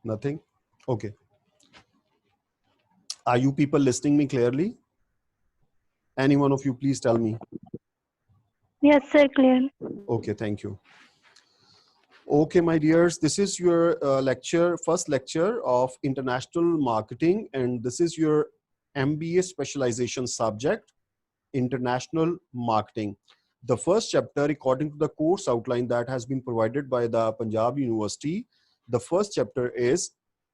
Nothing? Okay. Are you people listening me clearly? Any one of you, please tell me. Yes, sir, clear. Okay, thank you. Okay, my dears, this is your first lecture of international marketing, and this is your MBA specialization subject, international marketing. The first chapter, according to the course outline that has been provided by the Punjab University, the first chapter is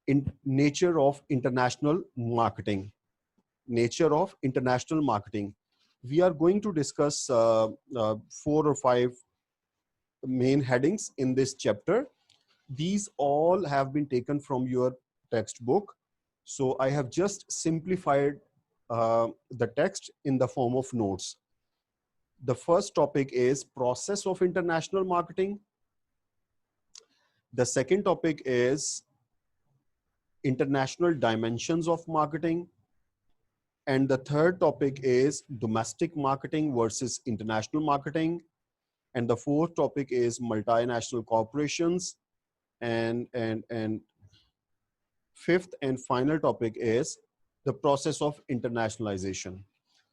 in nature of international marketing. Nature of international marketing. We are going to discuss 4 or 5 main headings in this chapter. These all have been taken from your textbook. So I have just simplified the text in the form of notes. The first topic is process of international marketing. The second topic is international dimensions of marketing. And the third topic is domestic marketing versus international marketing. And the fourth topic is multinational corporations. And fifth and final topic is the process of internationalization.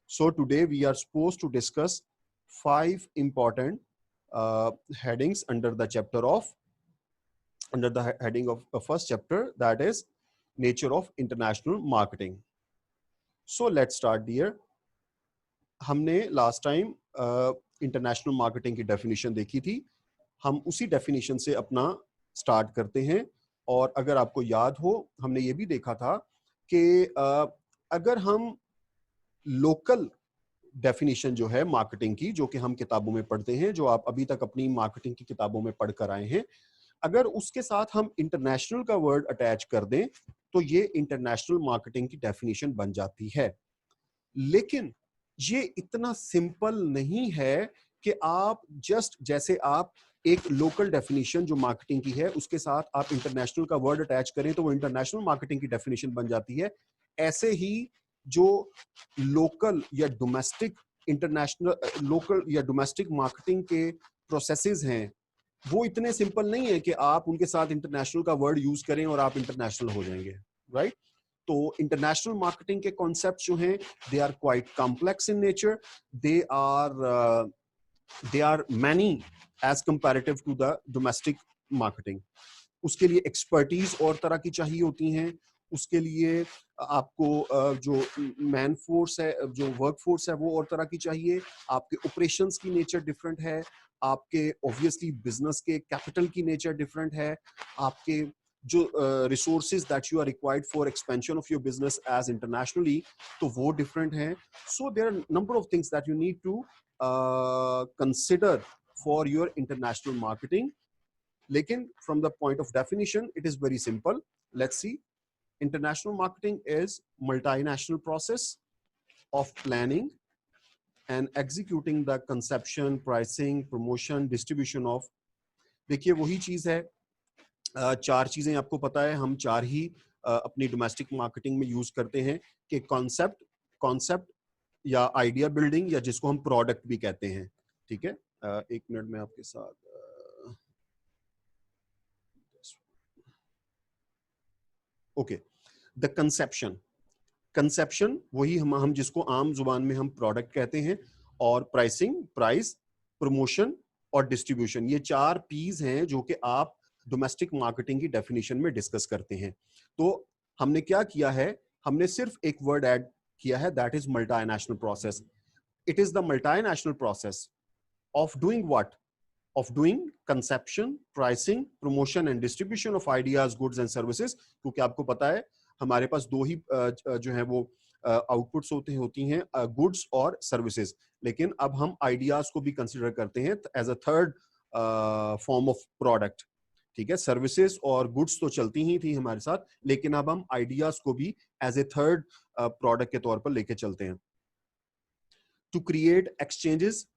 So today we are supposed to discuss 5 important headings under the heading of the first chapter, that is nature of international marketing. So let's start dear. हमने last time international marketing की definition देखी थी. हम उसी definition से अपना start करते हैं. और अगर आपको याद हो, हमने ये भी देखा था कि अगर हम लोकल डेफिनेशन जो है मार्केटिंग की, जो कि हम किताबों में पढ़ते हैं, जो आप अभी तक अपनी मार्केटिंग की किताबों में पढ़ कर आए हैं, अगर उसके साथ हम इंटरनेशनल का वर्ड अटैच कर दें तो ये इंटरनेशनल मार्केटिंग की डेफिनेशन बन जाती है. लेकिन ये इतना सिंपल नहीं है कि आप जस्ट जैसे आप एक लोकल डेफिनेशन जो मार्केटिंग की है उसके साथ आप इंटरनेशनल का वर्ड अटैच करें तो वो इंटरनेशनल मार्केटिंग की डेफिनेशन बन जाती है. ऐसे ही जो लोकल या डोमेस्टिक मार्केटिंग के प्रोसेसेस हैं वो इतने सिंपल नहीं है कि आप उनके साथ इंटरनेशनल का वर्ड यूज करें और आप इंटरनेशनल हो जाएंगे, राइट? तो इंटरनेशनल मार्केटिंग के कॉन्सेप्ट जो हैं they are quite complex in nature. They are many as comparative to the domestic marketing. उसके लिए एक्सपर्टीज और तरह की चाहिए होती हैं. उसके लिए आपको जो मैन फोर्स है, जो वर्क फोर्स है, वो और तरह की चाहिए. आपके ऑपरेशंस की नेचर डिफरेंट है. आपके ऑब्वियसली बिजनेस के कैपिटल की नेचर डिफरेंट है. आपके जो resources that you are required for expansion of your business as internationally, तो वो डिफरेंट हैं. So there are number of things that you need to consider for your international marketing. लेकिन from the point of definition, it is very simple. Let's see. International marketing is multinational process of planning and executing the conception, pricing, promotion, distribution of. देखिए वही चीज है. 4 चीजें आपको पता है, हम 4 ही अपनी डोमेस्टिक मार्केटिंग में यूज करते हैं कि कॉन्सेप्ट या आइडिया बिल्डिंग, या जिसको हम प्रोडक्ट भी कहते हैं. ठीक है, एक मिनट में आपके साथ. ओके, द कंसेप्शन वही हम जिसको आम जुबान में हम प्रोडक्ट कहते हैं. और प्राइसिंग, प्राइस, प्रमोशन और डिस्ट्रीब्यूशन, ये 4 पीज हैं जो कि आप डोमेस्टिक मार्केटिंग की डेफिनेशन में डिस्कस करते हैं. तो हमने क्या किया है, हमने सिर्फ एक वर्ड ऐड किया है, that is multinational process. It is the multinational process of doing what? of doing conception, pricing, promotion and distribution of ideas, goods and services. क्योंकि आपको पता है हमारे पास 2 ही जो है वो आउटपुट्स होती हैं, गुड्स और सर्विसेज. लेकिन अब हम आइडियाज को भी कंसिडर करते हैं as a third form of product. ठीक है, सर्विसेज और गुड्स तो चलती ही थी हमारे साथ, लेकिन अब हम आइडियाज को भी एज ए थर्ड प्रोडक्ट के तौर पर लेके चलते हैं. टू क्रिएट एक्सचेंजेस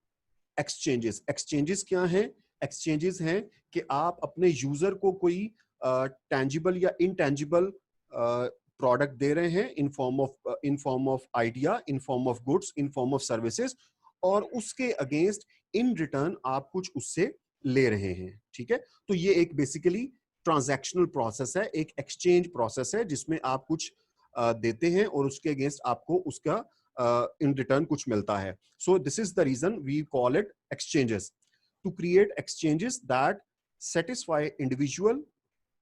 क्या हैं? एक्सचेंजेस हैं कि आप अपने यूजर को कोई टेंजिबल या इनटेंजिबल प्रोडक्ट दे रहे हैं in form of idea, in form of goods, in form of services, और उसके अगेंस्ट इन रिटर्न आप कुछ उससे ले रहे हैं. ठीक है, तो ये एक बेसिकली ट्रांजैक्शनल प्रोसेस है, एक एक्सचेंज प्रोसेस है जिसमें आप कुछ देते हैं और उसके अगेंस्ट आपको उसका इन रिटर्न कुछ मिलता है. So this is the reason we call it exchanges, to create exchanges that satisfy individual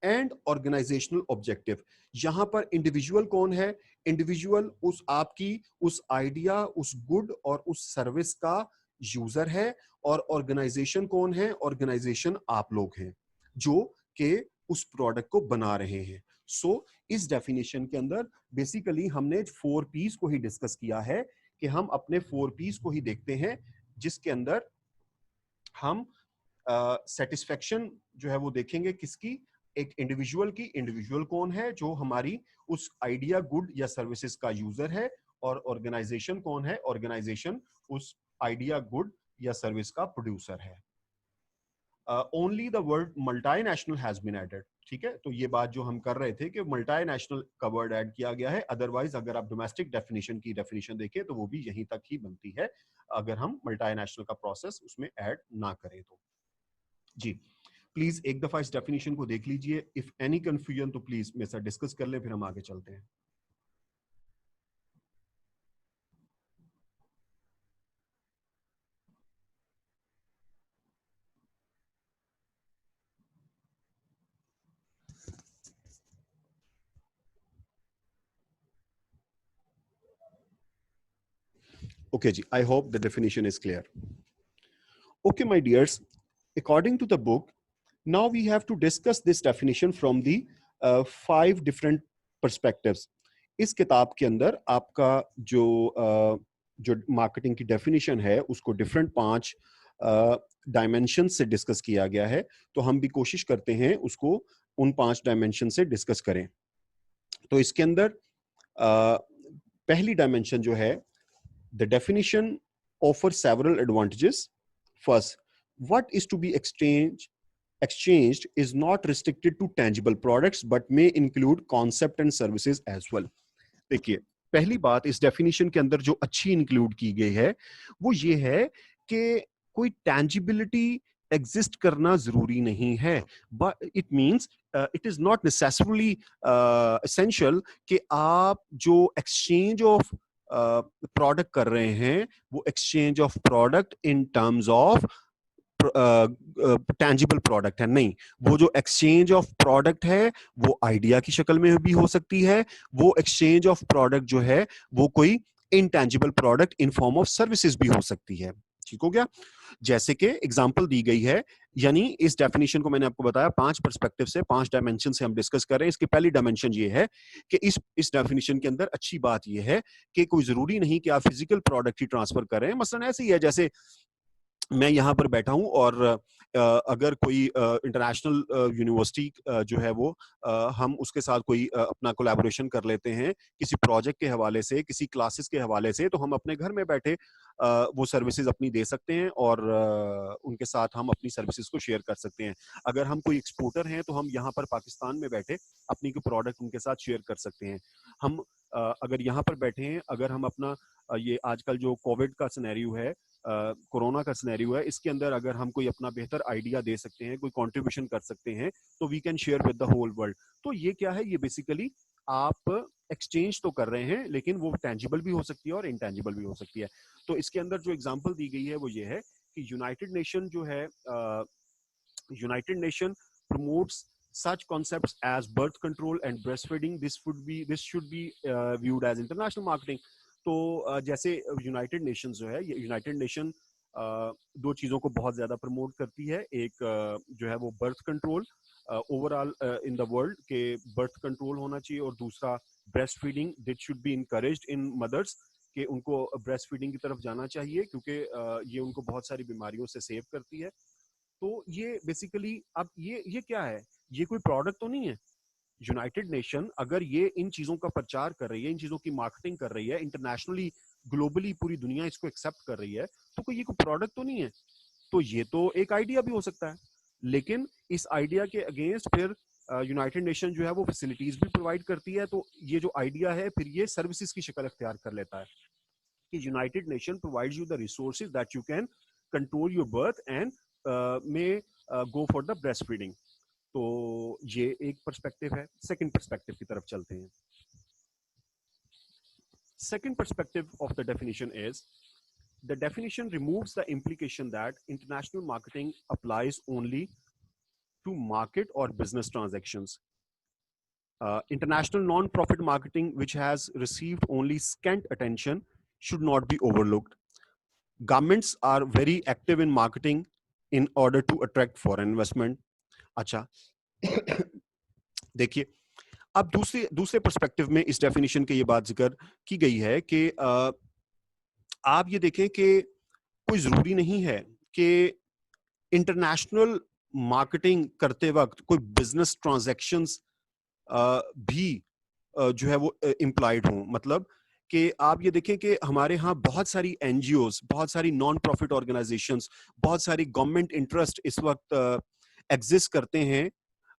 and organizational objective. यहां पर इंडिविजुअल कौन है? इंडिविजुअल उस आपकी उस आइडिया, उस गुड और उस सर्विस का यूजर है, और ऑर्गेनाइजेशन कौन है? ऑर्गेनाइजेशन आप लोग हैं जो कि उस प्रोडक्ट को बना रहे हैं. सो इस डेफिनेशन के अंदर बेसिकली हमने 4 P's को ही डिस्कस किया है कि हम अपने 4 P's को ही देखते हैं, जिसके अंदर हम सेटिस्फेक्शन जो है वो देखेंगे किसकी? एक इंडिविजुअल की. इंडिविजुअल कौन है? जो हमारी उस आइडिया, गुड या सर्विसेज का यूजर है. और ऑर्गेनाइजेशन कौन है? ऑर्गेनाइजेशन उस आइडिया, गुड या सर्विस का प्रोड्यूसर है. Only the word multinational has been added. ठीक है, तो ये बात जो हम कर रहे थे कि मल्टीनेशनल का वर्ड ऐड किया गया है. अदरवाइज अगर आप डोमेस्टिक डेफिनेशन की डेफिनेशन देखें तो वो भी यहीं तक ही बनती है, अगर हम मल्टीनेशनल का प्रोसेस उसमें ऐड ना करें तो. जी, प्लीज एक दफा इस डेफिनेशन को देख लीजिए. इफ एनी कंफ्यूजन तो प्लीज मेरे साथ डिस्कस कर लें, फिर हम आगे चलते हैं. Okay, ji, I hope the definition is clear. Okay, my dears, according to the book, now we have to discuss this definition from the 5 different perspectives. इस किताब के अंदर आपका जो मार्केटिंग की डेफिनेशन है उसको डिफरेंट 5 डायमेंशन से डिस्कस किया गया है. तो हम भी कोशिश करते हैं उसको उन 5 डायमेंशन से डिस्कस करें. तो इसके अंदर पहली डायमेंशन जो है, the definition offers several advantages. First, what is to be exchanged is not restricted to tangible products but may include concept and services as well. देखिए, पहली बात इस डेफिनेशन के अंदर जो अच्छी इंक्लूड की गई है वो ये है कि कोई टैंजिबिलिटी एग्जिस्ट करना जरूरी नहीं है. But it means it is not necessarily essential कि आप जो एक्सचेंज ऑफ प्रोडक्ट कर रहे हैं वो exchange of product in terms of tangible product है. नहीं, वो जो एक्सचेंज ऑफ प्रोडक्ट है वो आइडिया की शक्ल में भी हो सकती है. वो एक्सचेंज ऑफ प्रोडक्ट जो है वो कोई intangible product in form of services भी हो सकती है. ठीक हो गया? जैसे कि एग्जांपल दी गई है, यानी इस डेफिनेशन को मैंने आपको बताया 5 पर्सपेक्टिव से, 5 डायमेंशन से हम डिस्कस कर रहे हैं. इसकी पहली डायमेंशन ये है कि इस डेफिनेशन के अंदर अच्छी बात ये है कि कोई जरूरी नहीं कि आप फिजिकल प्रोडक्ट ही ट्रांसफर कर रहे हैं. मसलन ऐसे ही है जैसे मैं यहाँ पर बैठा हूँ और अगर कोई इंटरनेशनल यूनिवर्सिटी जो है वो हम उसके साथ कोई अपना कोलैबोरेशन कर लेते हैं किसी प्रोजेक्ट के हवाले से, किसी क्लासेस के हवाले से, तो हम अपने घर में बैठे वो सर्विसेज अपनी दे सकते हैं और उनके साथ हम अपनी सर्विसेज को शेयर कर सकते हैं. अगर हम कोई एक्सपोर्टर हैं तो हम यहाँ पर पाकिस्तान में बैठे अपनी कोई प्रोडक्ट उनके साथ शेयर कर सकते हैं. हम अगर यहाँ पर बैठे हैं, अगर हम अपना ये आजकल जो कोविड का सिनेरियो है, कोरोना का सिनेरियो है, इसके अंदर अगर हम कोई अपना बेहतर आइडिया दे सकते हैं, कोई कंट्रीब्यूशन कर सकते हैं, तो we can share with the whole world. तो ये क्या है? ये बेसिकली आप एक्सचेंज तो कर रहे हैं लेकिन वो टैंजिबल भी हो सकती है और इनटैंजिबल भी हो सकती है. तो इसके अंदर जो एग्जांपल दी गई है वो ये है कि यूनाइटेड नेशन जो है, United nation promotes such concepts as birth control and breastfeeding. This should be viewed as international marketing. तो जैसे यूनाइटेड नेशंस जो है, ये यूनाइटेड नेशन 2 चीजों को बहुत ज्यादा प्रमोट करती है. एक जो है वो birth control overall in the world के बर्थ कंट्रोल होना चाहिए, और दूसरा breast feeding. That should be encouraged in mothers कि उनको ब्रेस्ट फीडिंग की तरफ जाना चाहिए क्योंकि ये उनको बहुत सारी बीमारियों से सेव करती है. तो ये बेसिकली अब ये क्या है? ये कोई प्रोडक्ट तो नहीं है. यूनाइटेड नेशन अगर ये इन चीजों का प्रचार कर रही है, इन चीजों की मार्केटिंग कर रही है, इंटरनेशनली ग्लोबली पूरी दुनिया इसको एक्सेप्ट कर रही है, तो कोई ये कोई प्रोडक्ट तो नहीं है. तो ये तो एक आइडिया भी हो सकता है, लेकिन इस आइडिया के अगेंस्ट फिर यूनाइटेड नेशन जो है वो फैसिलिटीज भी प्रोवाइड करती है. तो ये जो आइडिया है फिर ये सर्विसेज की शक्ल अख्तियार कर लेता है कि United nation provides you the resources that you can control your birth and may go for the breastfeeding. तो ये एक पर्सपेक्टिव है। सेकंड पर्सपेक्टिव की तरफ चलते हैं। Second perspective of the definition is the definition removes the implication that international marketing applies only to market or business transactions. International non-profit marketing, which has received only scant attention, should not be overlooked. Governments are very active in marketing in order to attract foreign investment. अच्छा देखिए, अब दूसरे perspective में इस definition के ये बात जिक्र की गई है कि आप ये देखें कि कोई जरूरी नहीं है कि इंटरनेशनल मार्केटिंग करते वक्त कोई बिजनेस ट्रांजैक्शंस भी जो है वो इम्प्लाइड हों। मतलब कि आप ये देखें कि हमारे यहाँ बहुत सारी एनजीओज, बहुत सारी नॉन प्रॉफिट ऑर्गेनाइजेशंस, बहुत सारी गवर्नमेंट इंटरेस्ट इस वक्त एग्जिस्ट करते हैं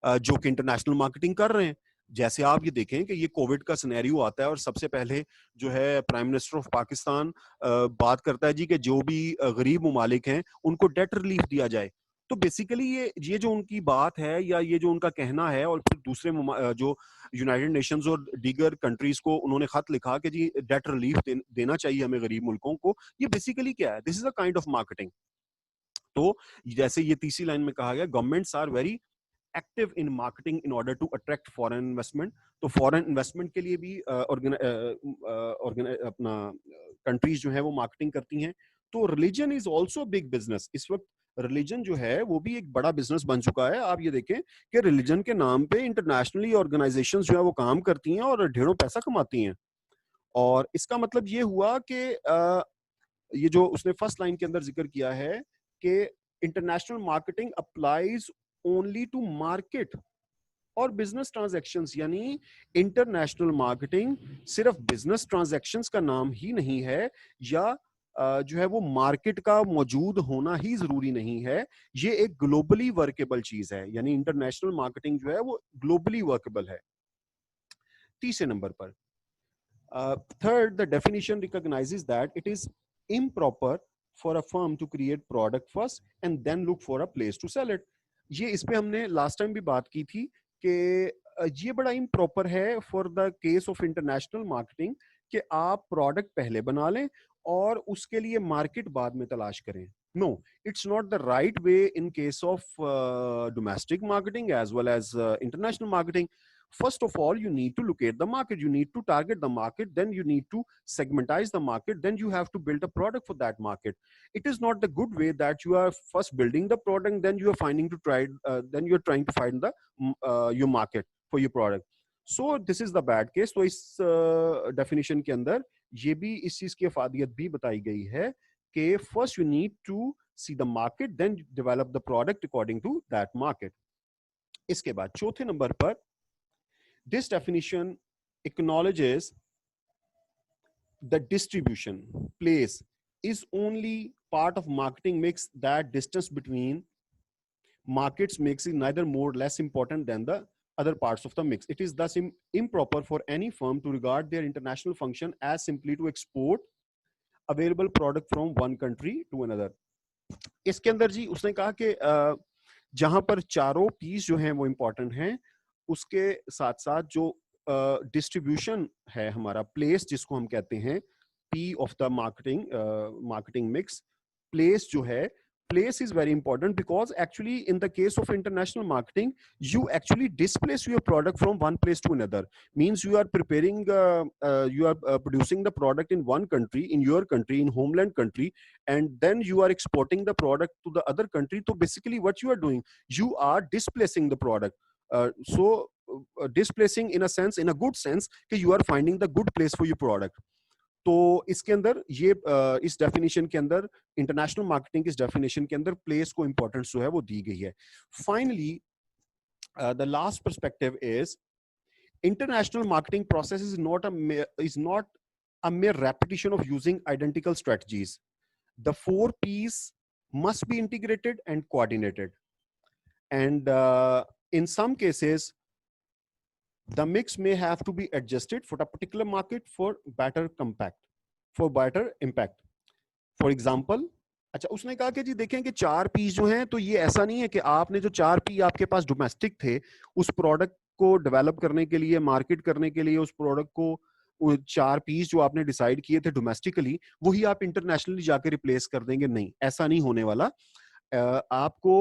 जो कि इंटरनेशनल मार्केटिंग कर रहे हैं। जैसे आप ये देखें कि ये कोविड का सिनेरियो आता है और सबसे पहले जो है प्राइम मिनिस्टर ऑफ पाकिस्तान बात करता है जी कि जो भी गरीब ममालिक हैं उनको डेट रिलीफ दिया जाए। तो बेसिकली ये जो उनकी बात है या ये जो उनका कहना है, और फिर दूसरे जो यूनाइटेड नेशंस और दीगर कंट्रीज को उन्होंने खत लिखा कि जी डेट रिलीफ देना चाहिए हमें गरीब मुल्कों को, ये बेसिकली क्या है? This is a kind of marketing. तो जैसे ये तीसरी लाइन में कहा गया, governments are very active in marketing in order to attract foreign investment. तो फॉरेन इन्वेस्टमेंट के लिए भी अपना कंट्रीज जो है वो मार्केटिंग करती हैं। तो religion is also big business. इस वक्त रिलीजन जो है वो भी एक बड़ा बिजनेस बन चुका है। आप ये देखें कि रिलीजन के नाम पे इंटरनेशनली ऑर्गेनाइजेशंस जो है वो काम करती हैं और ढेरों पैसा कमाती हैं। और इसका मतलब ये हुआ कि ये जो उसने फर्स्ट लाइन के अंदर जिक्र किया है कि international marketing applies only to market और बिजनेस ट्रांजैक्शंस, यानी इंटरनेशनल मार्केटिंग सिर्फ बिजनेस ट्रांजैक्शंस का नाम ही नहीं है, या जो है वो मार्केट का मौजूद होना ही जरूरी नहीं है। ये एक ग्लोबली वर्केबल चीज है, यानी इंटरनेशनल मार्केटिंग जो है वो ग्लोबली वर्केबल है। तीसरे नंबर पर third, the definition recognizes that it is improper for a firm to create product first and then look for a place to sell it. ये इस पे हमने लास्ट टाइम भी बात की थी कि ये बड़ा इम्प्रॉपर है for the case of international marketing कि आप प्रोडक्ट पहले बना लें और उसके लिए मार्केट बाद में तलाश करें। No, it's not the right way in case of domestic marketing as well as international marketing. First of all, you need to locate the market, you need to target the market, then you need to segmentize the market, then you have to build a product for that market. It is not the good way that you are first building the product, then you are finding to try then you are trying to find the your market for your product. So this is the bad case. तो इस definition के अंदर ये भी इस चीज की अफादियत भी बताई गई है कि first you need to see the market, then develop the product according to that market. इसके बाद चौथे नंबर पर this definition acknowledges the distribution place is only part of marketing mix. That distance between markets makes it neither more or less important than the other parts of the mix. It is thus improper for any firm to regard their international function as simply to export available product from one country to another. इसके अंदर जी उसने कहा कि जहां पर चारों piece जो हैं वो इंपॉर्टेंट हैं, उसके साथ साथ जो डिस्ट्रीब्यूशन है, हमारा प्लेस जिसको हम कहते हैं P of the marketing mix, place जो है, place is very important because actually in the case of international marketing you actually displace your product from one place to another. Means you are preparing you are producing the product in one country, in your country, in homeland country, and then you are exporting the product to the other country. So basically what you are doing, you are displacing the product. Displacing in a sense, in a good sense, कि you are finding the good place for your product. तो इसके अंदर ये इस definition के अंदर, international marketing की इस डेफिनेशन के अंदर प्लेस को इंपॉर्टेंस जो है वो दी गई है। Finally the last perspective is international marketing process is not a mere repetition of using identical strategies. The 4 P's must be integrated and coordinated, and in some cases the mix may have to be adjusted for a particular market for better impact. For example, अच्छा, उसने कहा कि जी देखें कि 4 piece जो हैं, तो ये ऐसा नहीं है कि आपने जो 4 पी आपके पास डोमेस्टिक थे, उस प्रोडक्ट को डेवलप करने के लिए, मार्केट करने के लिए, उस प्रोडक्ट को वो 4 पीस जो आपने डिसाइड किए थे डोमेस्टिकली, वही आप इंटरनेशनली जाके रिप्लेस कर देंगे, नहीं, ऐसा नहीं होने वाला। आपको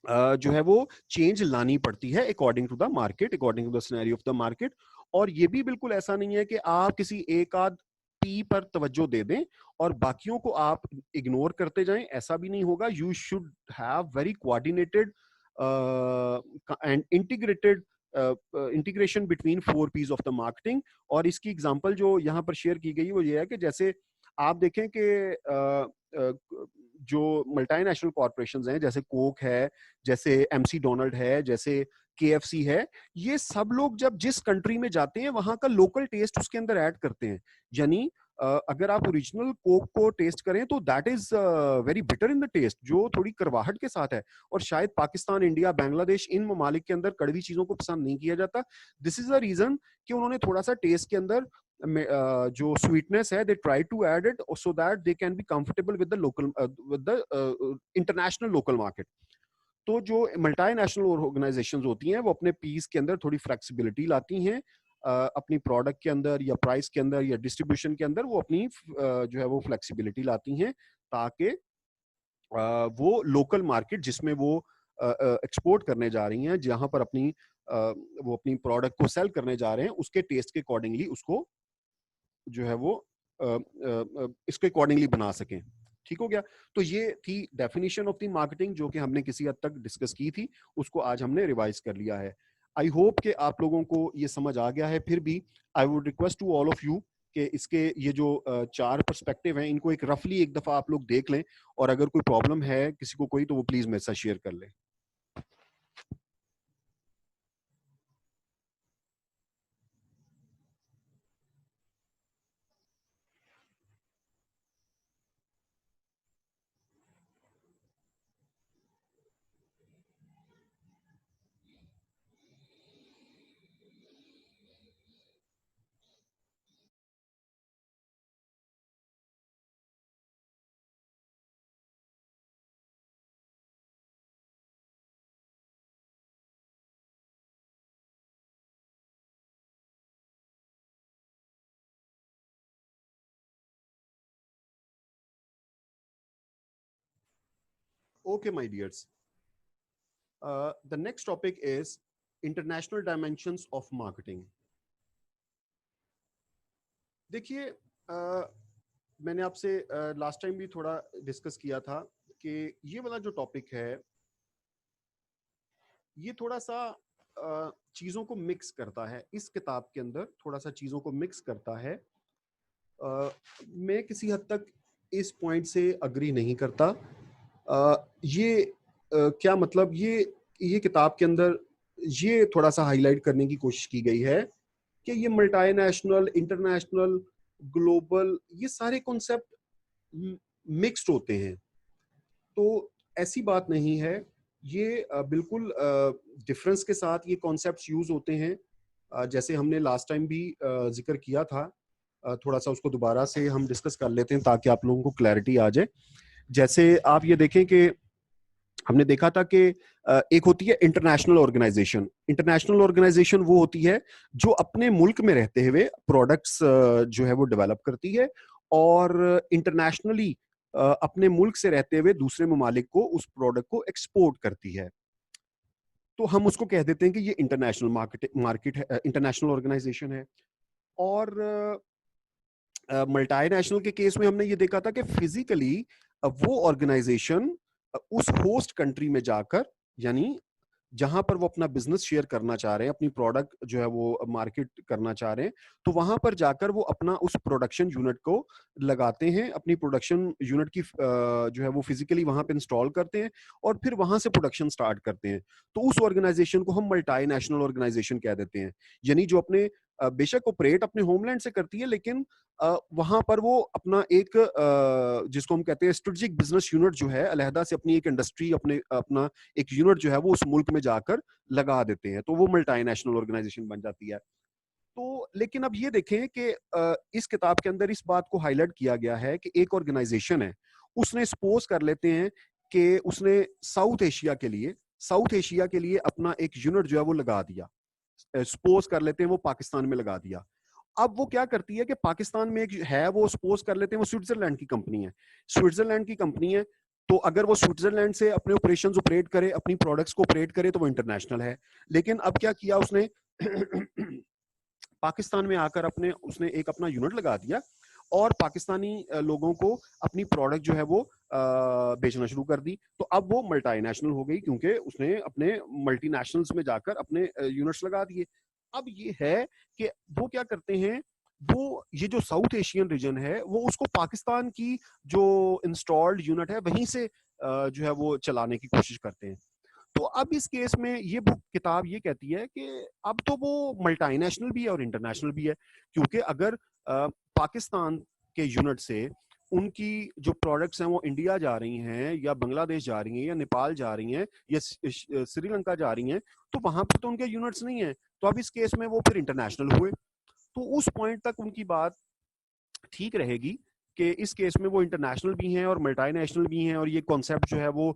जो है वो चेंज लानी पड़ती है according to the market, according to the scenario of the market. और ये भी बिल्कुल ऐसा नहीं है कि आप किसी एक आध पी पर तवज्जो दे दें और बाकियों को आप इग्नोर करते जाएं, ऐसा भी नहीं होगा। You should have very coordinated and integrated integration between 4 piece of the marketing. और इसकी एग्जांपल जो यहाँ पर शेयर की गई वो ये है कि जैसे आप देखें कि जो मल्टीनेशनल कॉर्पोरेशंस हैं, जैसे कोक है, जैसे एमसी डोनाल्ड है, जैसे केएफसी है, ये सब लोग जब जिस कंट्री में जाते हैं वहां का लोकल टेस्ट उसके अंदर ऐड करते हैं। यानी अगर आप ओरिजिनल कोक को टेस्ट करें तो that is very bitter in the taste, जो थोड़ी करवाहट के साथ है। और शायद पाकिस्तान, इंडिया, बांग्लादेश, इन ममालिक के अंदर कड़वी चीजों को पसंद नहीं किया जाता। दिस इज द रीजन कि उन्होंने थोड़ा सा टेस्ट के अंदर जो स्वीटनेस है, they try to add it so that they can be comfortable with the local, with the international local market. तो जो मल्टीनेशनल ऑर्गेनाइजेशंस होती हैं वो अपने पीस के अंदर थोड़ी फ्लेक्सिबिलिटी लाती हैं, अपनी प्रोडक्ट के अंदर या प्राइस के अंदर या डिस्ट्रीब्यूशन के अंदर वो अपनी जो है वो फ्लेक्सिबिलिटी लाती हैं, ताकि वो लोकल मार्केट जिसमें वो एक्सपोर्ट करने जा रही हैं, जहां पर अपनी वो अपनी प्रोडक्ट को सेल करने जा रहे हैं, उसके टेस्ट के अकॉर्डिंगली उसको जो है वो इसके अकॉर्डिंगली बना सकें। ठीक हो गया? तो ये थी डेफिनेशन ऑफ द मार्केटिंग, जो कि हमने किसी हद तक डिस्कस की थी, उसको आज हमने रिवाइज कर लिया है। आई होप कि आप लोगों को ये समझ आ गया है। फिर भी I would request to all of you कि इसके ये जो 4 पर्सपेक्टिव हैं, इनको एक रफली एक दफा आप लोग देख लें, और अगर कोई प्रॉब्लम है किसी को कोई, तो वो प्लीज मेरे साथ शेयर कर लें। Okay, my dears. The next topic is international dimensions of marketing. देखिए, मैंने आपसे लास्ट टाइम भी थोड़ा डिस्कस किया था कि ये वाला जो टॉपिक है, ये थोड़ा सा चीज़ों को मिक्स करता है। इस किताब के अंदर थोड़ा सा चीज़ों को मिक्स करता है। मैं किसी हद तक इस पॉइंट से अग्री नहीं करता। ये क्या मतलब, ये किताब के अंदर ये थोड़ा सा हाईलाइट करने की कोशिश की गई है कि ये मल्टीनेशनल, इंटरनेशनल, ग्लोबल, ये सारे कॉन्सेप्ट मिक्स्ड होते हैं। तो ऐसी बात नहीं है, ये बिल्कुल डिफरेंस के साथ ये कॉन्सेप्ट्स यूज होते हैं। जैसे हमने लास्ट टाइम भी जिक्र किया था, थोड़ा सा उसको दोबारा से हम डिस्कस कर लेते हैं ताकि आप लोगों को क्लैरिटी आ जाए। जैसे आप ये देखें कि हमने देखा था कि एक होती है इंटरनेशनल ऑर्गेनाइजेशन। इंटरनेशनल ऑर्गेनाइजेशन वो होती है जो अपने मुल्क में रहते हुए प्रोडक्ट्स जो है वो डेवलप करती है, और इंटरनेशनली अपने मुल्क से रहते हुए दूसरे ममालिक को उस प्रोडक्ट को एक्सपोर्ट करती है। तो हम उसको कह देते हैं कि ये इंटरनेशनल मार्केट है, इंटरनेशनल ऑर्गेनाइजेशन है। और मल्टीनेशनल के केस में हमने ये देखा था कि फिजिकली वो ऑर्गेनाइजेशन उस होस्ट कंट्री में जाकर, यानी जहां पर वो अपना बिजनेस शेयर करना चाह रहे हैं, अपनी प्रोडक्ट जो है वो मार्केट करना चाह रहे हैं, तो वहां पर जाकर वो अपना उस प्रोडक्शन यूनिट को लगाते हैं, अपनी प्रोडक्शन यूनिट की जो है वो फिजिकली वहां पे इंस्टॉल करते हैं, और फिर वहां से प्रोडक्शन स्टार्ट करते हैं। तो उस ऑर्गेनाइजेशन को हम मल्टीनेशनल ऑर्गेनाइजेशन कह देते हैं। यानी जो अपने बेशक ऑपरेट अपने होमलैंड से करती है, लेकिन वहां पर वो अपना एक जिसको हम कहते हैं स्ट्रेटेजिक बिजनेस यूनिट जो है, अलहदा से अपनी एक इंडस्ट्री, अपना एक यूनिट जो है वो उस मुल्क में जाकर लगा देते हैं, तो वो मल्टीनेशनल ऑर्गेनाइजेशन बन जाती है। तो लेकिन अब ये देखें कि इस किताब के अंदर इस बात को हाईलाइट किया गया है कि एक ऑर्गेनाइजेशन है, उसने सपोज कर लेते हैं कि उसने साउथ एशिया के लिए अपना एक यूनिट जो है वो लगा दिया, सपोज कर लेते हैं वो पाकिस्तान में लगा दिया। अब वो क्या करती है कि पाकिस्तान में एक है, वो सपोज कर लेते हैं वो स्विट्जरलैंड की कंपनी है, तो अगर वो स्विट्जरलैंड से अपने ऑपरेशंस ऑपरेट करे, अपनी प्रोडक्ट्स को ऑपरेट करे, तो वो इंटरनेशनल है। लेकिन अब क्या किया उसने पाकिस्तान में आकर उसने एक अपना यूनिट लगा दिया और पाकिस्तानी लोगों को अपनी प्रोडक्ट जो है वो बेचना शुरू कर दी। तो अब वो मल्टीनेशनल हो गई क्योंकि उसने अपने मल्टीनेशनल्स में जाकर अपने यूनिट्स लगा दिए। अब ये है कि वो क्या करते हैं, वो ये जो साउथ एशियन रीजन है वो उसको पाकिस्तान की जो इंस्टॉल्ड यूनिट है वहीं से जो है वो चलाने की कोशिश करते हैं। तो अब इस केस में ये बुक किताब ये कहती है कि अब तो वो मल्टीनेशनल भी है और इंटरनेशनल भी है, क्योंकि अगर पाकिस्तान के यूनिट से उनकी जो प्रोडक्ट्स हैं वो इंडिया जा रही हैं या बांग्लादेश जा रही हैं या नेपाल जा रही हैं या श्रीलंका जा रही हैं, तो वहां पर तो उनके यूनिट्स नहीं है। तो अब इस केस में वो फिर इंटरनेशनल हुए। तो उस पॉइंट तक उनकी बात ठीक रहेगी कि इस केस में वो इंटरनेशनल भी हैं और मल्टीनेशनल भी हैं और ये कॉन्सेप्ट जो है वो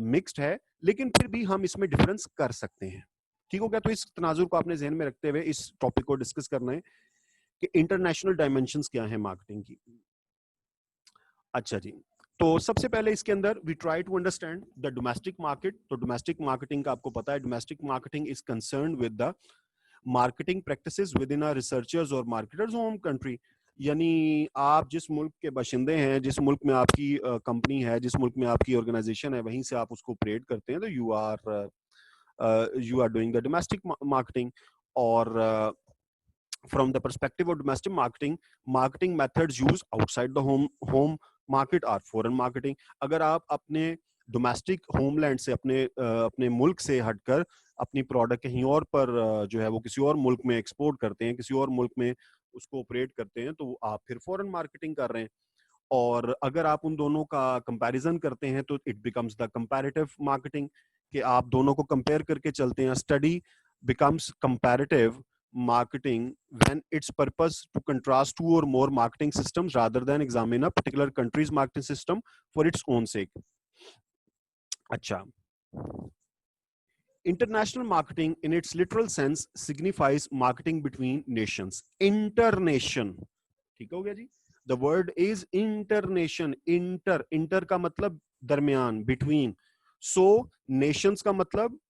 मिक्स्ड है, लेकिन फिर भी हम इसमें डिफरेंस कर सकते हैं। ठीक हो गया? तो इस तनाजुर को आपने ज़हन में रखते हुए इस टॉपिक को डिस्कस करना है कि इंटरनेशनल डायमेंशंस क्या है मार्केटिंग की। अच्छा जी, तो सबसे पहले इसके अंदर we try to understand the domestic market. तो डोमेस्टिक मार्केटिंग का आपको पता है, domestic marketing is concern with the marketing practices within a researchers और मार्केटर्स होम कंट्री। यानी आप जिस मुल्क के बाशिंदे हैं, जिस मुल्क में आपकी कंपनी है, जिस मुल्क में आपकी ऑर्गेनाइजेशन है, वहीं से आप उसको ऑपरेट करते हैं, तो you are doing the domestic marketing. और from the perspective of domestic marketing methods used outside the home market are foreign marketing। अगर आप अपने डोमेस्टिक होमलैंड से अपने मुल्क से हटकर अपनी प्रोडक्ट कहीं और पर जो है वो किसी और मुल्क में एक्सपोर्ट करते हैं, किसी और मुल्क में उसको ऑपरेट करते हैं, तो आप फिर फॉरेन मार्केटिंग कर रहे हैं। और अगर आप उन दोनों का कंपैरिजन करते हैं तो it becomes the comparative marketing, कि आप दोनों को कंपेयर करके चलते हैं। Study becomes comparative marketing when its purpose to contrast two or more marketing systems rather than examine a particular country's marketing system for its own sake। अच्छा, international marketing in its literal sense signifies marketing between nations। Internation, ठीक हो गया जी? The word is internation। inter का मतलब दरमियान, between। so nations का मतलब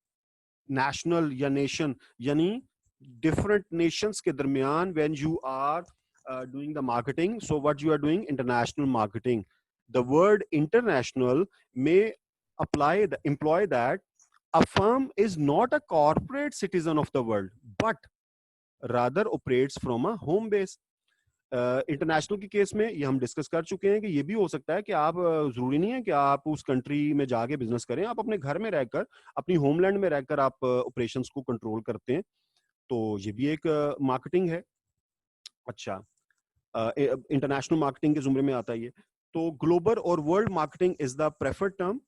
national या nation, यानी different nations के दरमियान when you are doing the marketing, so what you are doing, international marketing। the word international may employ that a firm is not a corporate citizen of the world but rather operates from a home base। International के case में ये हम discuss कर चुके हैं कि ये भी हो सकता है कि आप जरूरी नहीं है कि आप उस कंट्री में जाके बिजनेस करें, आप अपने घर में रहकर, अपनी होमलैंड में रहकर आप ऑपरेशंस को कंट्रोल करते हैं, तो ये भी एक मार्केटिंग है। अच्छा, इंटरनेशनल मार्केटिंग के जुमरे में आता है ये। तो global or world marketing is the preferred term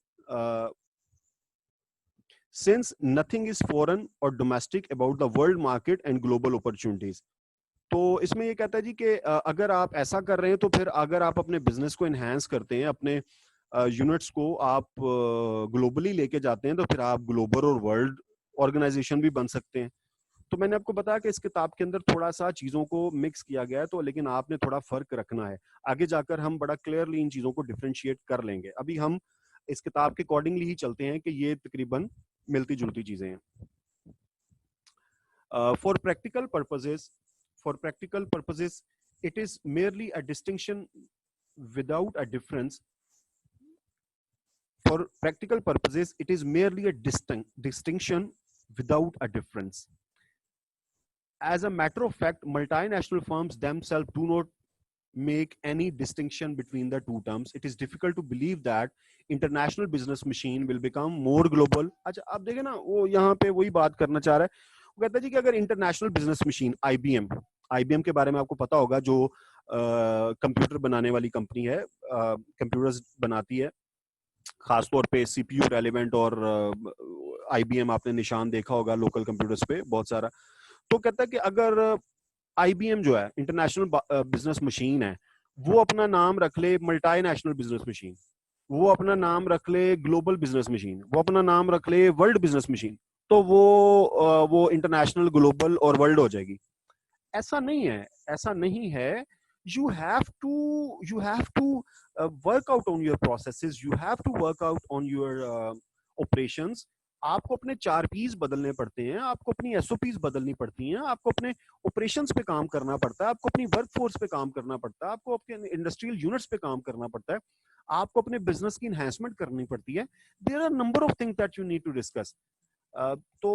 since nothing is foreign or domestic about the world market and global opportunities. तो इसमें ये कहता है जी कि अगर आप ऐसा कर रहे हैं तो फिर अगर आप अपने बिजनेस को एनहांस करते हैं, अपने यूनिट्स को आप ग्लोबली लेके जाते हैं, तो फिर आप ग्लोबल और वर्ल्ड ऑर्गेनाइजेशन भी बन सकते हैं। तो मैंने आपको बताया कि इस किताब के अंदर थोड़ा सा चीजों को मिक्स किया गया है, तो लेकिन आपने थोड़ा फर्क रखना है। आगे जाकर हम बड़ा क्लियरली इन चीजों को डिफरेंशिएट कर लेंगे। अभी हम इस किताब के अकॉर्डिंगली ही चलते हैं कि ये तकरीबन मिलती जुलती चीजें हैं। For practical purposes it is merely a distinction without a difference। For practical purposes it is merely a distinction without a difference। As a matter of fact, multinational firms themselves do not make any distinction between the two terms। It is difficult to believe that international business machine will become more global। अच्छा, आप देखें ना, वो यहाँ पे वही बात करना चाह रहा है। वो कहता है जी कि अगर इंटरनेशनल बिजनेस मशीन IBM के बारे में आपको पता होगा, जो कंप्यूटर बनाने वाली कंपनी है, कंप्यूटर्स बनाती है, खासतौर पे CPU रेलेवेंट, और IBM आपने निशान देखा होगा लोकल कंप्यूटर्स पे बहुत सारा। तो कहता है कि अगर IBM जो है इंटरनेशनल बिजनेस मशीन है, वो अपना नाम रख ले मल्टी नेशनल बिजनेस मशीन, वो अपना नाम रख ले ग्लोबल बिजनेस मशीन, वो अपना नाम रख ले वर्ल्ड बिजनेस मशीन, तो वो इंटरनेशनल, ग्लोबल और वर्ल्ड हो जाएगी। ऐसा नहीं है, ऐसा नहीं है। You have to work out on your processes, you have to work out on your operations. आपको अपने 4 Ps बदलने पड़ते हैं, आपको अपनी SOPs बदलनी पड़ती हैं, आपको अपने ऑपरेशंस पे काम करना पड़ता है, आपको अपनी वर्कफोर्स पे काम करना पड़ता है, आपको अपने इंडस्ट्रियल यूनिट्स पे काम करना पड़ता है, आपको अपने बिजनेस की इन्हेंसमेंट करनी पड़ती है। There are number of things that you need to discuss. तो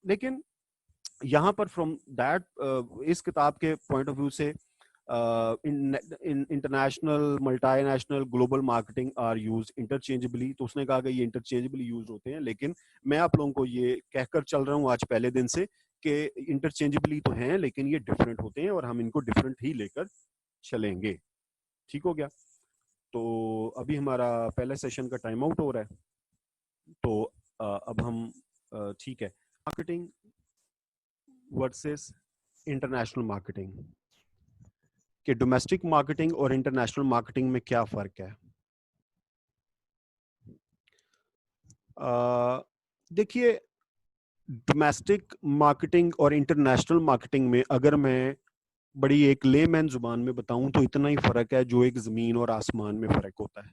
लेकिन यहाँ पर फ्रॉम दैट इस किताब के पॉइंट ऑफ व्यू से in international, multinational, global marketing are use interchangeably. तो उसने कहा कि ये इंटरचेंजेबली यूज होते हैं, लेकिन मैं आप लोगों को ये कहकर चल रहा हूँ आज पहले दिन से कि इंटरचेंजेबली तो हैं लेकिन ये डिफरेंट होते हैं और हम इनको डिफरेंट ही लेकर चलेंगे। ठीक हो गया? तो अभी हमारा पहले सेशन का टाइम आउट हो रहा है, तो अब हम ठीक है, मार्केटिंग वर्सेस इंटरनेशनल मार्केटिंग, कि डोमेस्टिक मार्केटिंग और इंटरनेशनल मार्केटिंग में क्या फर्क है। देखिए, डोमेस्टिक मार्केटिंग और इंटरनेशनल मार्केटिंग में अगर मैं बड़ी एक लेमैन जुबान में बताऊं तो इतना ही फर्क है जो एक जमीन और आसमान में फर्क होता है।